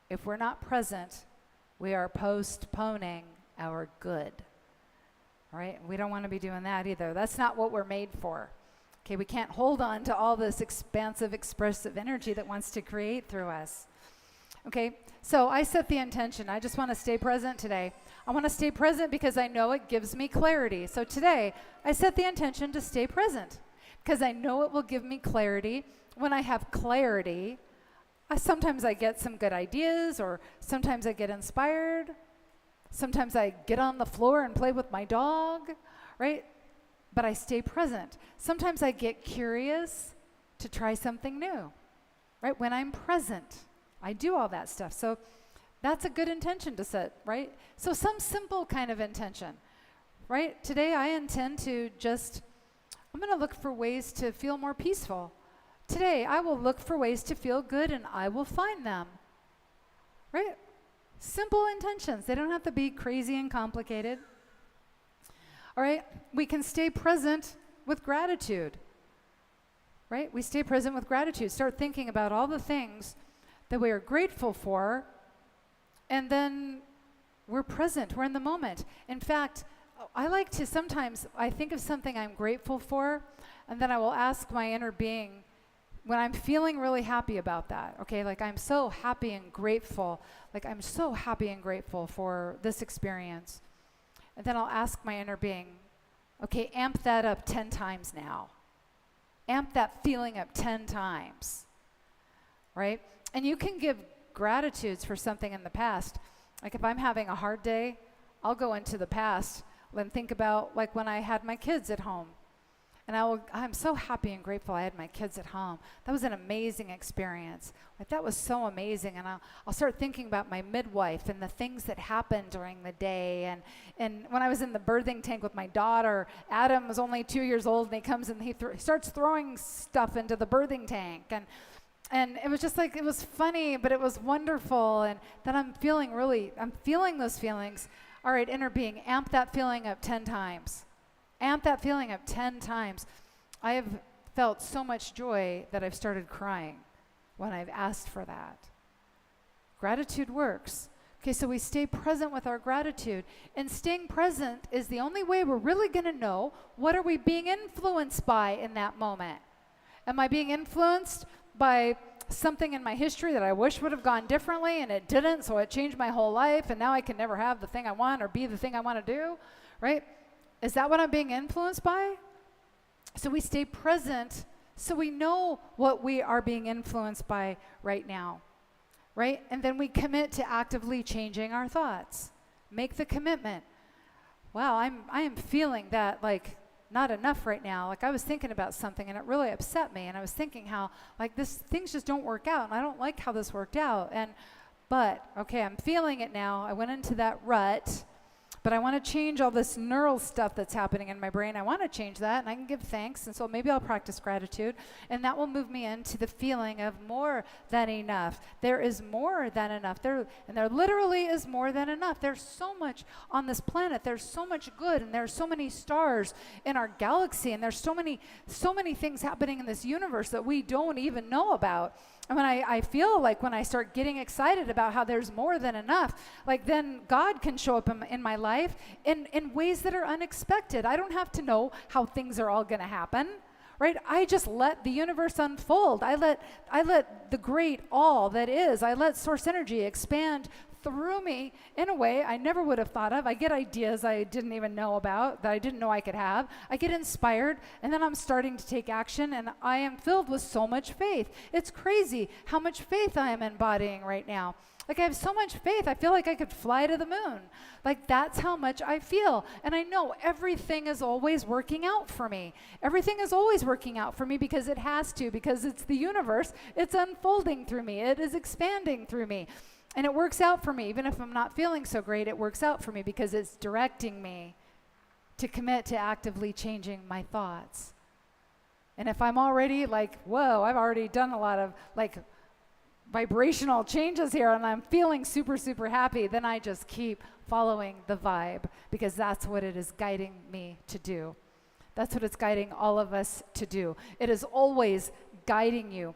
If we're not present, we are postponing our good. All right? We don't want to be doing that either. That's not what we're made for. Okay, we can't hold on to all this expansive, expressive energy that wants to create through us. Okay, so I set the intention. I just want to stay present today. I want to stay present because I know it gives me clarity. So today, I set the intention to stay present because I know it will give me clarity. When I have clarity, sometimes I get some good ideas, or sometimes I get inspired. Sometimes I get on the floor and play with my dog, right? But I stay present. Sometimes I get curious to try something new, right? When I'm present, I do all that stuff. So that's a good intention to set, right? So some simple kind of intention, right? Today I intend to I'm going to look for ways to feel more peaceful. Today I will look for ways to feel good and I will find them, right? Simple intentions. They don't have to be crazy and complicated. All right, we can stay present with gratitude, right? We stay present with gratitude. Start thinking about all the things that we are grateful for, and then we're present. We're in the moment. In fact, I like to sometimes, I think of something I'm grateful for, and then I will ask my inner being when I'm feeling really happy about that, okay? Like I'm so happy and grateful. Like I'm so happy and grateful for this experience. And then I'll ask my inner being, okay, amp that up 10 times now. Amp that feeling up 10 times, right? And you can give gratitudes for something in the past. Like if I'm having a hard day, I'll go into the past and think about like when I had my kids at home. And I'm so happy and grateful I had my kids at home. That was an amazing experience. Like that was so amazing. And I'll start thinking about my midwife and the things that happened during the day. And when I was in the birthing tank with my daughter, Adam was only 2 years old, and he comes and he starts throwing stuff into the birthing tank. And it was just like, it was funny, but it was wonderful. And then I'm feeling those feelings. All right, inner being, amp that feeling up 10 times. Amp that feeling up 10 times. I have felt so much joy that I've started crying when I've asked for that. Gratitude works. Okay, so we stay present with our gratitude. And staying present is the only way we're really going to know what are we being influenced by in that moment. Am I being influenced by something in my history that I wish would have gone differently and it didn't, so it changed my whole life and now I can never have the thing I want or be the thing I want to do, right? Is that what I'm being influenced by? So we stay present so we know what we are being influenced by right now, right? And then we commit to actively changing our thoughts. Make the commitment. Wow, I am feeling that like not enough right now. Like I was thinking about something and it really upset me. And I was thinking how like things just don't work out. And I don't like how this worked out. But okay, I'm feeling it now. I went into that rut, but I want to change all this neural stuff that's happening in my brain. I want to change that and I can give thanks. And so maybe I'll practice gratitude and that will move me into the feeling of more than enough. There is more than enough. There literally is more than enough. There's so much on this planet. There's so much good and there's so many stars in our galaxy and there's so many things happening in this universe that we don't even know about. And when I feel like when I start getting excited about how there's more than enough, like then God can show up in my life in ways that are unexpected. I don't have to know how things are all going to happen, right? I just let the universe unfold. I let the great all that is, I let source energy expand through me in a way I never would have thought of. I get ideas I didn't even know about, that I didn't know I could have. I get inspired, and then I'm starting to take action, and I am filled with so much faith. It's crazy how much faith I am embodying right now. Like I have so much faith, I feel like I could fly to the moon. Like that's how much I feel. And I know everything is always working out for me. Everything is always working out for me because it has to, because it's the universe. It's unfolding through me. It is expanding through me. And it works out for me. Even if I'm not feeling so great, it works out for me because it's directing me to commit to actively changing my thoughts. And if I'm already like, whoa, I've already done a lot of like vibrational changes here and I'm feeling super, super happy, then I just keep following the vibe because that's what it is guiding me to do. That's what it's guiding all of us to do. It is always guiding you,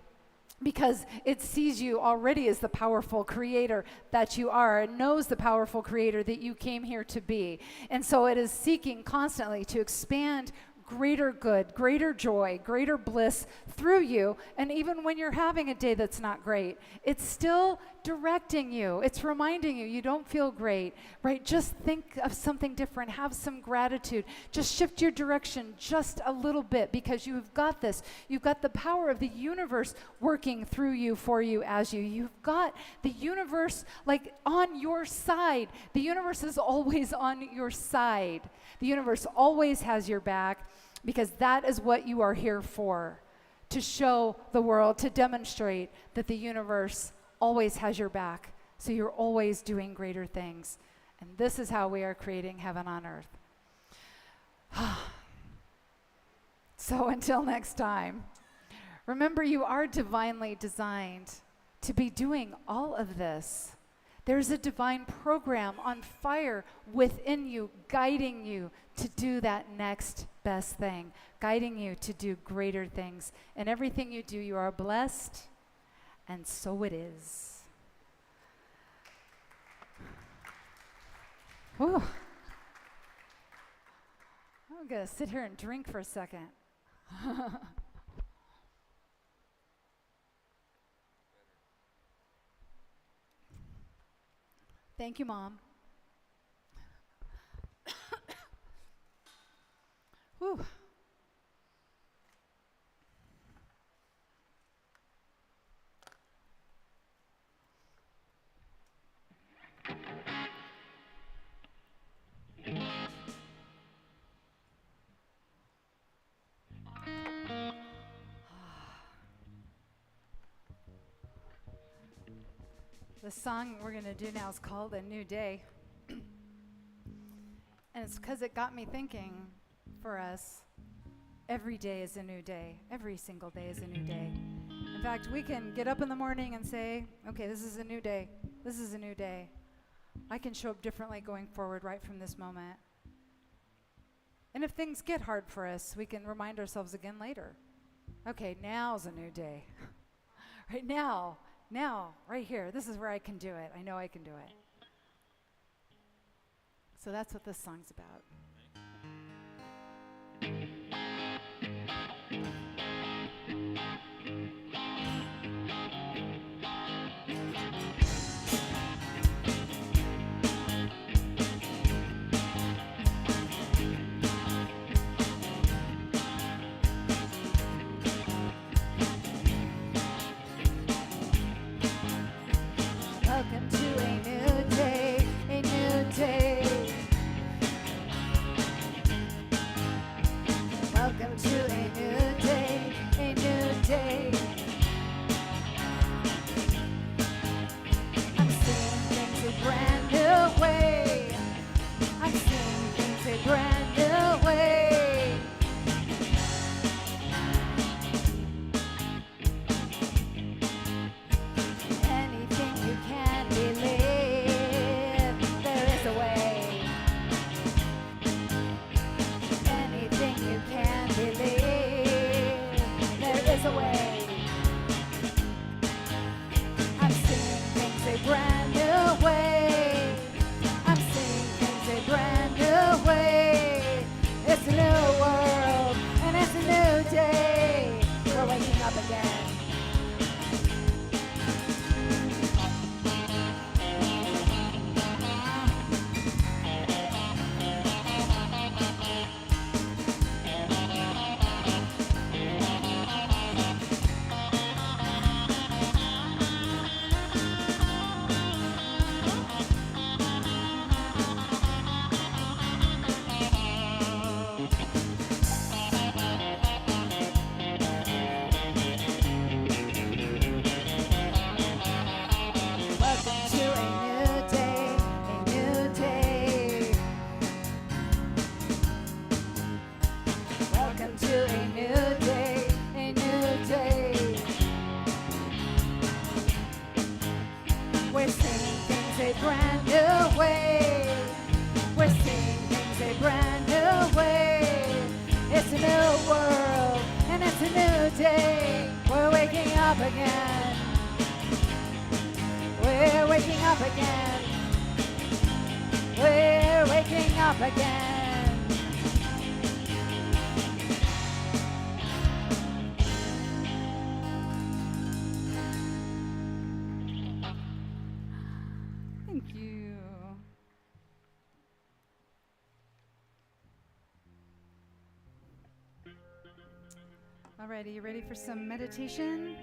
because it sees you already as the powerful creator that you are. It knows the powerful creator that you came here to be. And so it is seeking constantly to expand greater good, greater joy, greater bliss through you. And even when you're having a day that's not great, it's still directing you. It's reminding you, you don't feel great, right? Just think of something different. Have some gratitude. Just shift your direction just a little bit because you've got this. You've got the power of the universe working through you, for you, as you. You've got the universe like on your side. The universe is always on your side. The universe always has your back because that is what you are here for, to show the world, to demonstrate that the universe always has your back, so you're always doing greater things. And this is how we are creating heaven on earth. So until next time, remember you are divinely designed to be doing all of this. There's a divine program on fire within you, guiding you to do that next best thing, guiding you to do greater things. And everything you do, you are blessed. And so it is. Whew. I'm going to sit here and drink for a second. Thank you, Mom. Whew. The song we're going to do now is called A New Day. And it's because it got me thinking for us, every day is a new day. Every single day is a new day. In fact, we can get up in the morning and say, okay, this is a new day. This is a new day. I can show up differently going forward right from this moment. And if things get hard for us, we can remind ourselves again later. Okay, now's a new day. Right now, right here, this is where I can do it. I know I can do it. So that's what this song's about. Welcome to a new day, a new day. Welcome to a new day, a new day. I'm seeing things a brand new way. I'm seeing things a brand new way. Anything you can believe, there is a way. Anything you can believe, there is a way. I'm seeing things a brand new way. I'm seeing things a brand new way. It's a new world and it's a new day. We're waking up again. Welcome to a new day, a new day. Welcome to a new day, a new day. We're seeing things a brand new way. We're seeing things a brand new way. It's a new world and it's a new day. We're waking up again. We're waking up again. We're waking up again. Thank you. Alrighty, you ready for some meditation?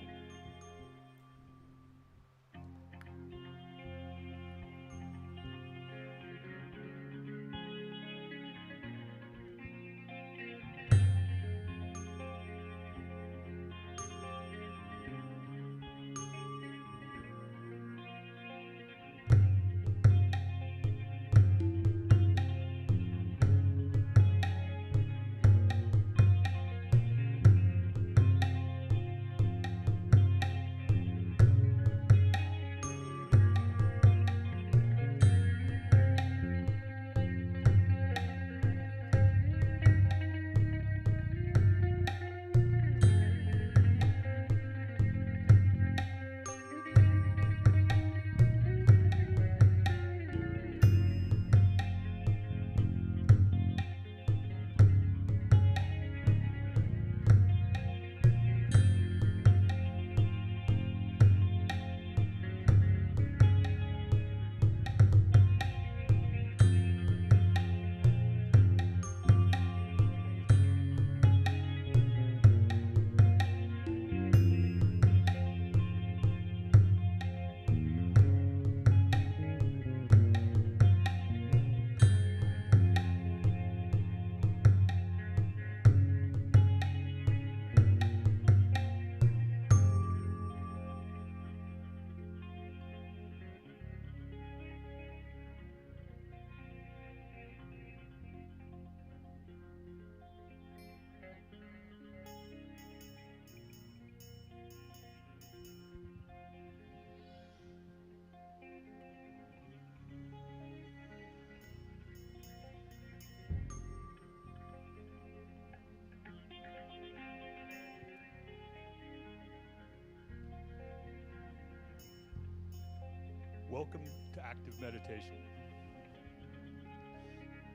Welcome to Active Meditation.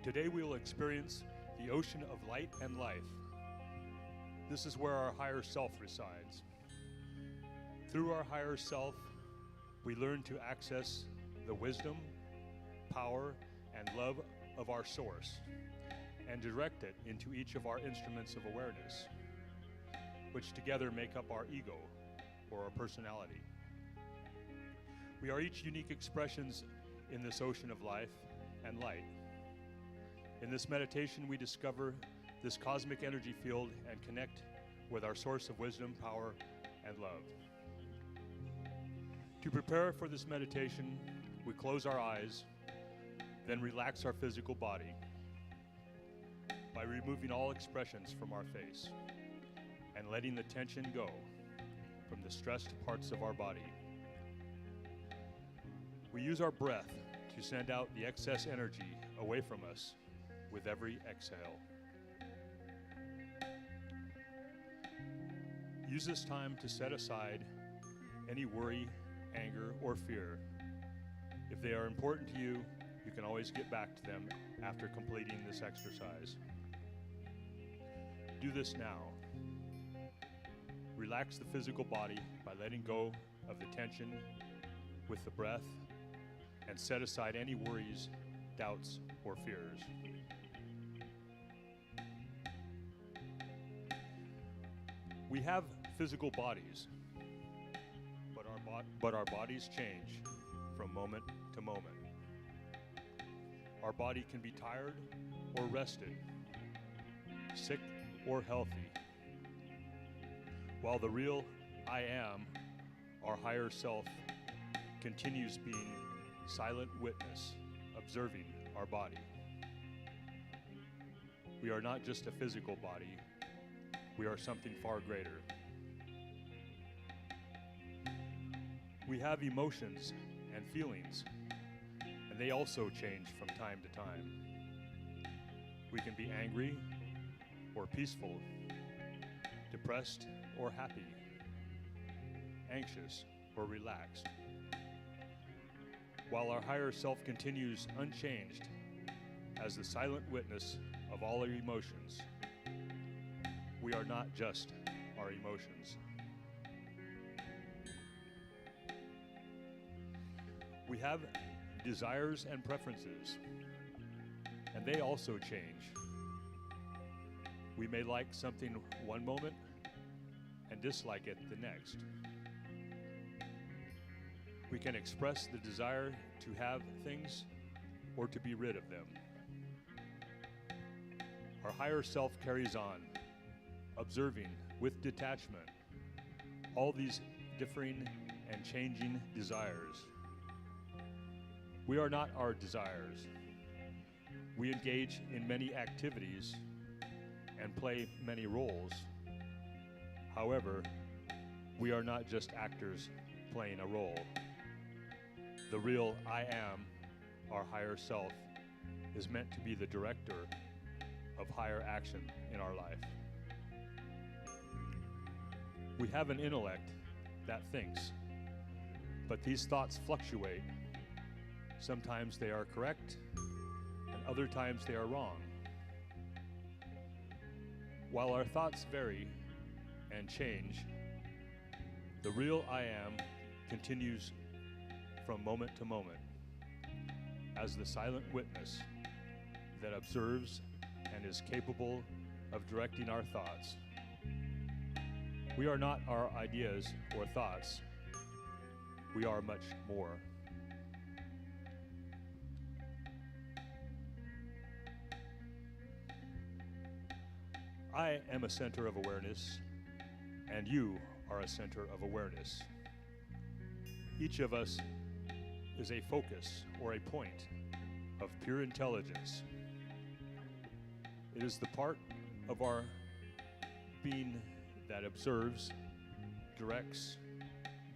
Today we will experience the ocean of light and life. This is where our higher self resides. Through our higher self, we learn to access the wisdom, power, and love of our source and direct it into each of our instruments of awareness, which together make up our ego or our personality. We are each unique expressions in this ocean of life and light. In this meditation, we discover this cosmic energy field and connect with our source of wisdom, power, and love. To prepare for this meditation, we close our eyes, then relax our physical body by removing all expressions from our face and letting the tension go from the stressed parts of our body. We use our breath to send out the excess energy away from us with every exhale. Use this time to set aside any worry, anger, or fear. If they are important to you, you can always get back to them after completing this exercise. Do this now. Relax the physical body by letting go of the tension with the breath and set aside any worries, doubts, or fears. We have physical bodies, but our bodies change from moment to moment. Our body can be tired or rested, sick or healthy, while the real I am, our higher self, continues being silent witness, observing our body. We are not just a physical body, we are something far greater. We have emotions and feelings, and they also change from time to time. We can be angry or peaceful, depressed or happy, anxious or relaxed. While our higher self continues unchanged as the silent witness of all our emotions, we are not just our emotions. We have desires and preferences, and they also change. We may like something one moment and dislike it the next. We can express the desire to have things or to be rid of them. Our higher self carries on, observing with detachment all these differing and changing desires. We are not our desires. We engage in many activities and play many roles. However, we are not just actors playing a role. The real I am, our higher self, is meant to be the director of higher action in our life. We have an intellect that thinks, but these thoughts fluctuate. Sometimes they are correct, and other times they are wrong. While our thoughts vary and change, the real I am continues from moment to moment as the silent witness that observes and is capable of directing our thoughts. We are not our ideas or thoughts. We are much more. I am a center of awareness, and you are a center of awareness. Each of us is a focus or a point of pure intelligence. It is the part of our being that observes, directs,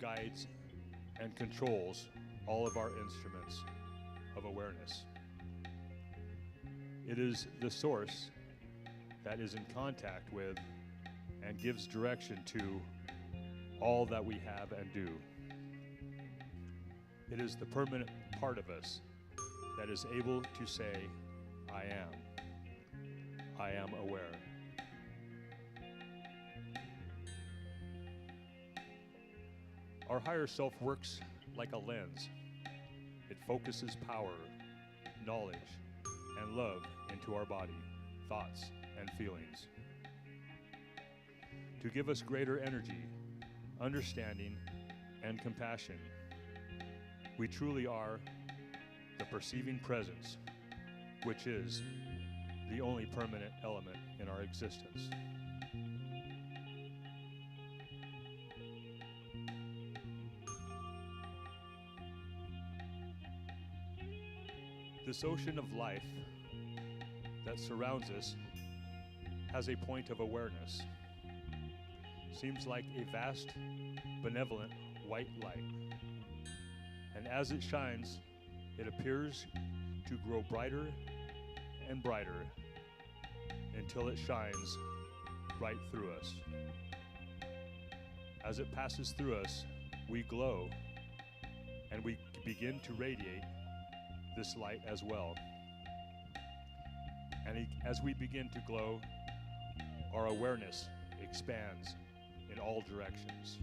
guides, and controls all of our instruments of awareness. It is the source that is in contact with and gives direction to all that we have and do. It is the permanent part of us that is able to say, I am. I am aware. Our higher self works like a lens. It focuses power, knowledge, and love into our body, thoughts, and feelings. To give us greater energy, understanding, and compassion. We truly are the perceiving presence, which is the only permanent element in our existence. This ocean of life that surrounds us has a point of awareness. Seems like a vast, benevolent white light. And as it shines, it appears to grow brighter and brighter until it shines right through us. As it passes through us, we glow and we begin to radiate this light as well. And as we begin to glow, our awareness expands in all directions,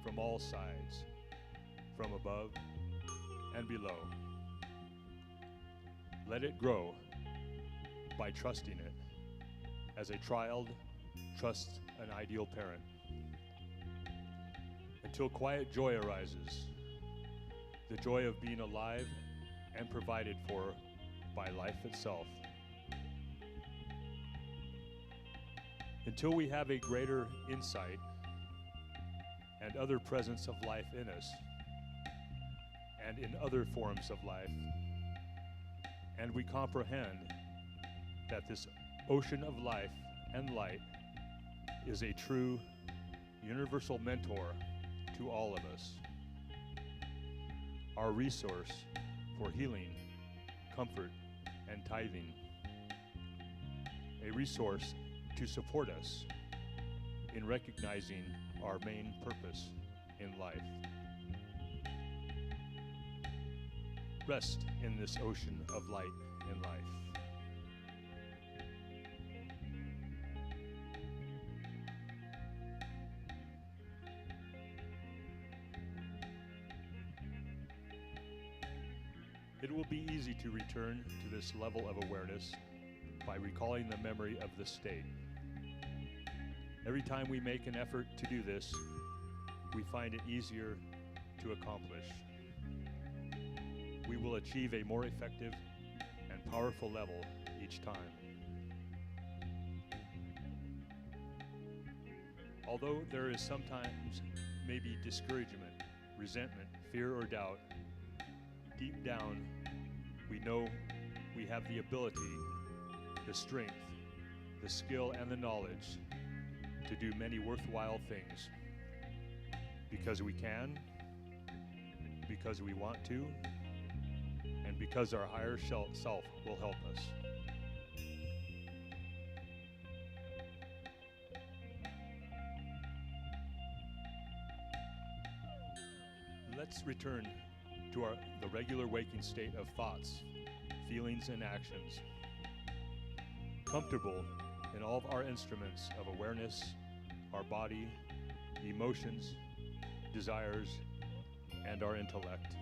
from all sides, from above and below. Let it grow by trusting it, as a child trusts an ideal parent, until quiet joy arises, the joy of being alive and provided for by life itself. Until we have a greater insight and other presence of life in us and in other forms of life, and we comprehend that this ocean of life and light is a true universal mentor to all of us, our resource for healing, comfort, and tithing, a resource to support us in recognizing our main purpose in life. Rest in this ocean of light and life. It will be easy to return to this level of awareness by recalling the memory of the state. Every time we make an effort to do this, we find it easier to accomplish. We will achieve a more effective and powerful level each time. Although there is sometimes maybe discouragement, resentment, fear, or doubt, deep down, we know we have the ability, the strength, the skill, and the knowledge to do many worthwhile things. Because we can, because we want to, and because our higher self will help us. Let's return to the regular waking state of thoughts, feelings, and actions. Comfortable in all of our instruments of awareness, our body, emotions, desires, and our intellect.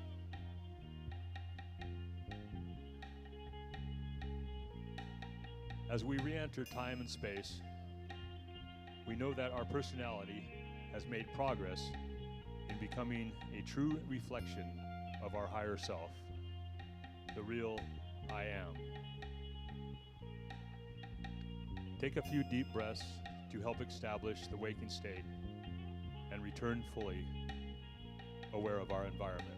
As we re-enter time and space, we know that our personality has made progress in becoming a true reflection of our higher self, the real I am. Take a few deep breaths to help establish the waking state and return fully aware of our environment.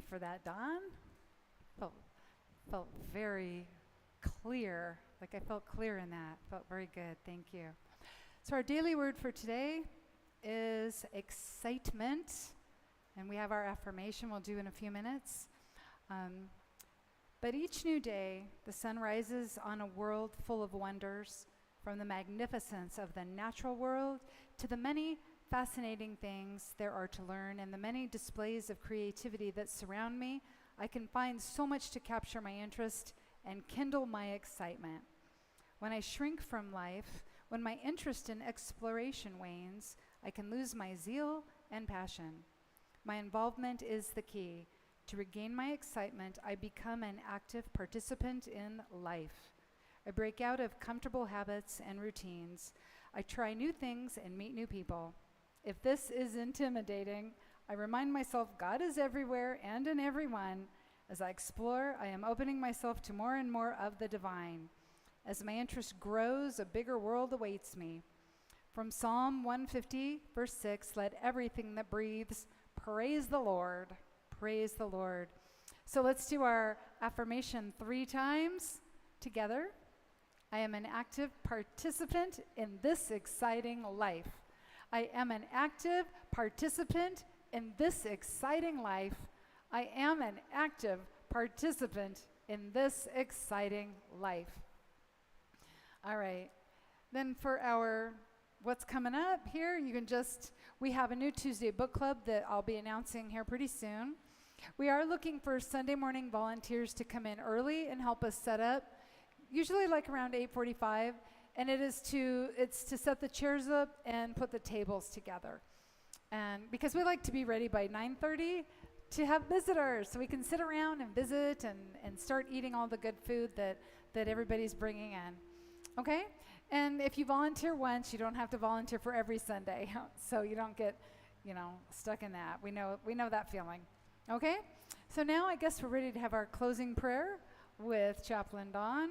for that, Don. Felt very clear. Like I felt clear in that. Felt very good. Thank you. So our daily word for today is excitement. And we have our affirmation we'll do in a few minutes. But each new day, the sun rises on a world full of wonders, from the magnificence of the natural world to the many fascinating things there are to learn and the many displays of creativity that surround me. I can find so much to capture my interest and kindle my excitement. When I shrink from life, when my interest in exploration wanes, I can lose my zeal and passion. My involvement is the key. To regain my excitement, I become an active participant in life. I break out of comfortable habits and routines. I try new things and meet new people. If this is intimidating, I remind myself God is everywhere and in everyone. As I explore, I am opening myself to more and more of the divine. As my interest grows, a bigger world awaits me. From Psalm 150, verse 6, let everything that breathes praise the Lord. Praise the Lord. So let's do our affirmation 3 times together. I am an active participant in this exciting life. I am an active participant in this exciting life. I am an active participant in this exciting life. All right. Then for our what's coming up here, we have a new Tuesday book club that I'll be announcing here pretty soon. We are looking for Sunday morning volunteers to come in early and help us set up, usually like around 8:45, and it's to set the chairs up and put the tables together. And because we like to be ready by 9:30 to have visitors, so we can sit around and visit and start eating all the good food that everybody's bringing in. Okay? And if you volunteer once, you don't have to volunteer for every Sunday, so you don't get, stuck in that. We know that feeling. Okay? So now I guess we're ready to have our closing prayer with Chaplain Dawn.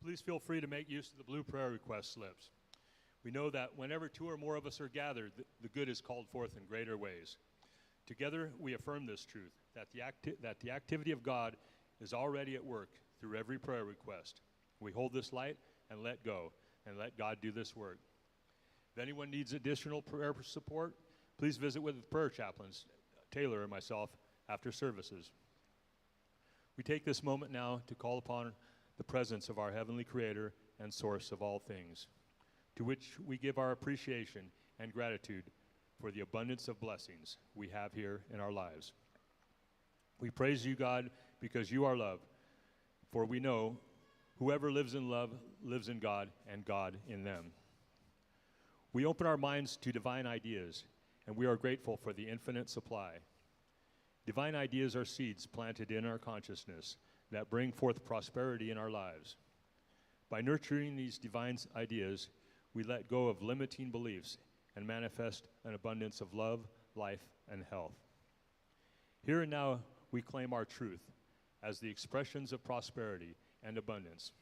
Please feel free to make use of the blue prayer request slips. We know that whenever 2 or more of us are gathered, the good is called forth in greater ways. Together, we affirm this truth, that the activity of God is already at work through every prayer request. We hold this light and let go, and let God do this work. If anyone needs additional prayer support, please visit with the prayer chaplains, Taylor and myself, after services. We take this moment now to call upon the presence of our heavenly Creator and source of all things, to which we give our appreciation and gratitude for the abundance of blessings we have here in our lives. We praise you, God, because you are love, for we know whoever lives in love lives in God and God in them. We open our minds to divine ideas, and we are grateful for the infinite supply. Divine ideas are seeds planted in our consciousness that bring forth prosperity in our lives. By nurturing these divine ideas, we let go of limiting beliefs and manifest an abundance of love, life, and health. Here and now, we claim our truth as the expressions of prosperity and abundance.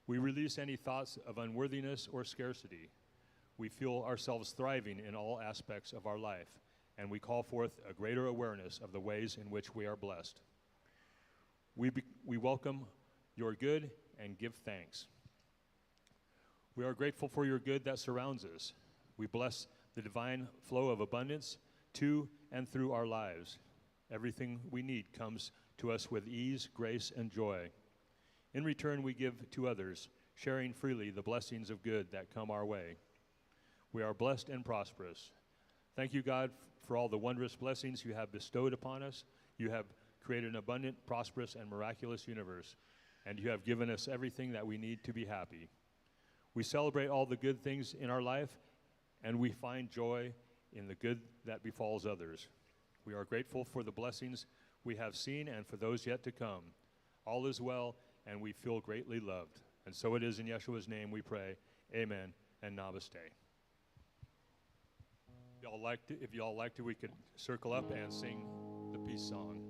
We release any thoughts of unworthiness or scarcity. We feel ourselves thriving in all aspects of our life, and we call forth a greater awareness of the ways in which we are blessed. We welcome your good and give thanks. We are grateful for your good that surrounds us. We bless the divine flow of abundance to and through our lives. Everything we need comes to us with ease, grace, and joy. In return, we give to others, sharing freely the blessings of good that come our way. We are blessed and prosperous. Thank you, God, for all the wondrous blessings you have bestowed upon us. You have created an abundant, prosperous, and miraculous universe, and you have given us everything that we need to be happy. We celebrate all the good things in our life, and we find joy in the good that befalls others. We are grateful for the blessings we have seen and for those yet to come. All is well, and we feel greatly loved. And so it is in Yeshua's name we pray. Amen and namaste. If y'all like to, we could circle up and sing the peace song.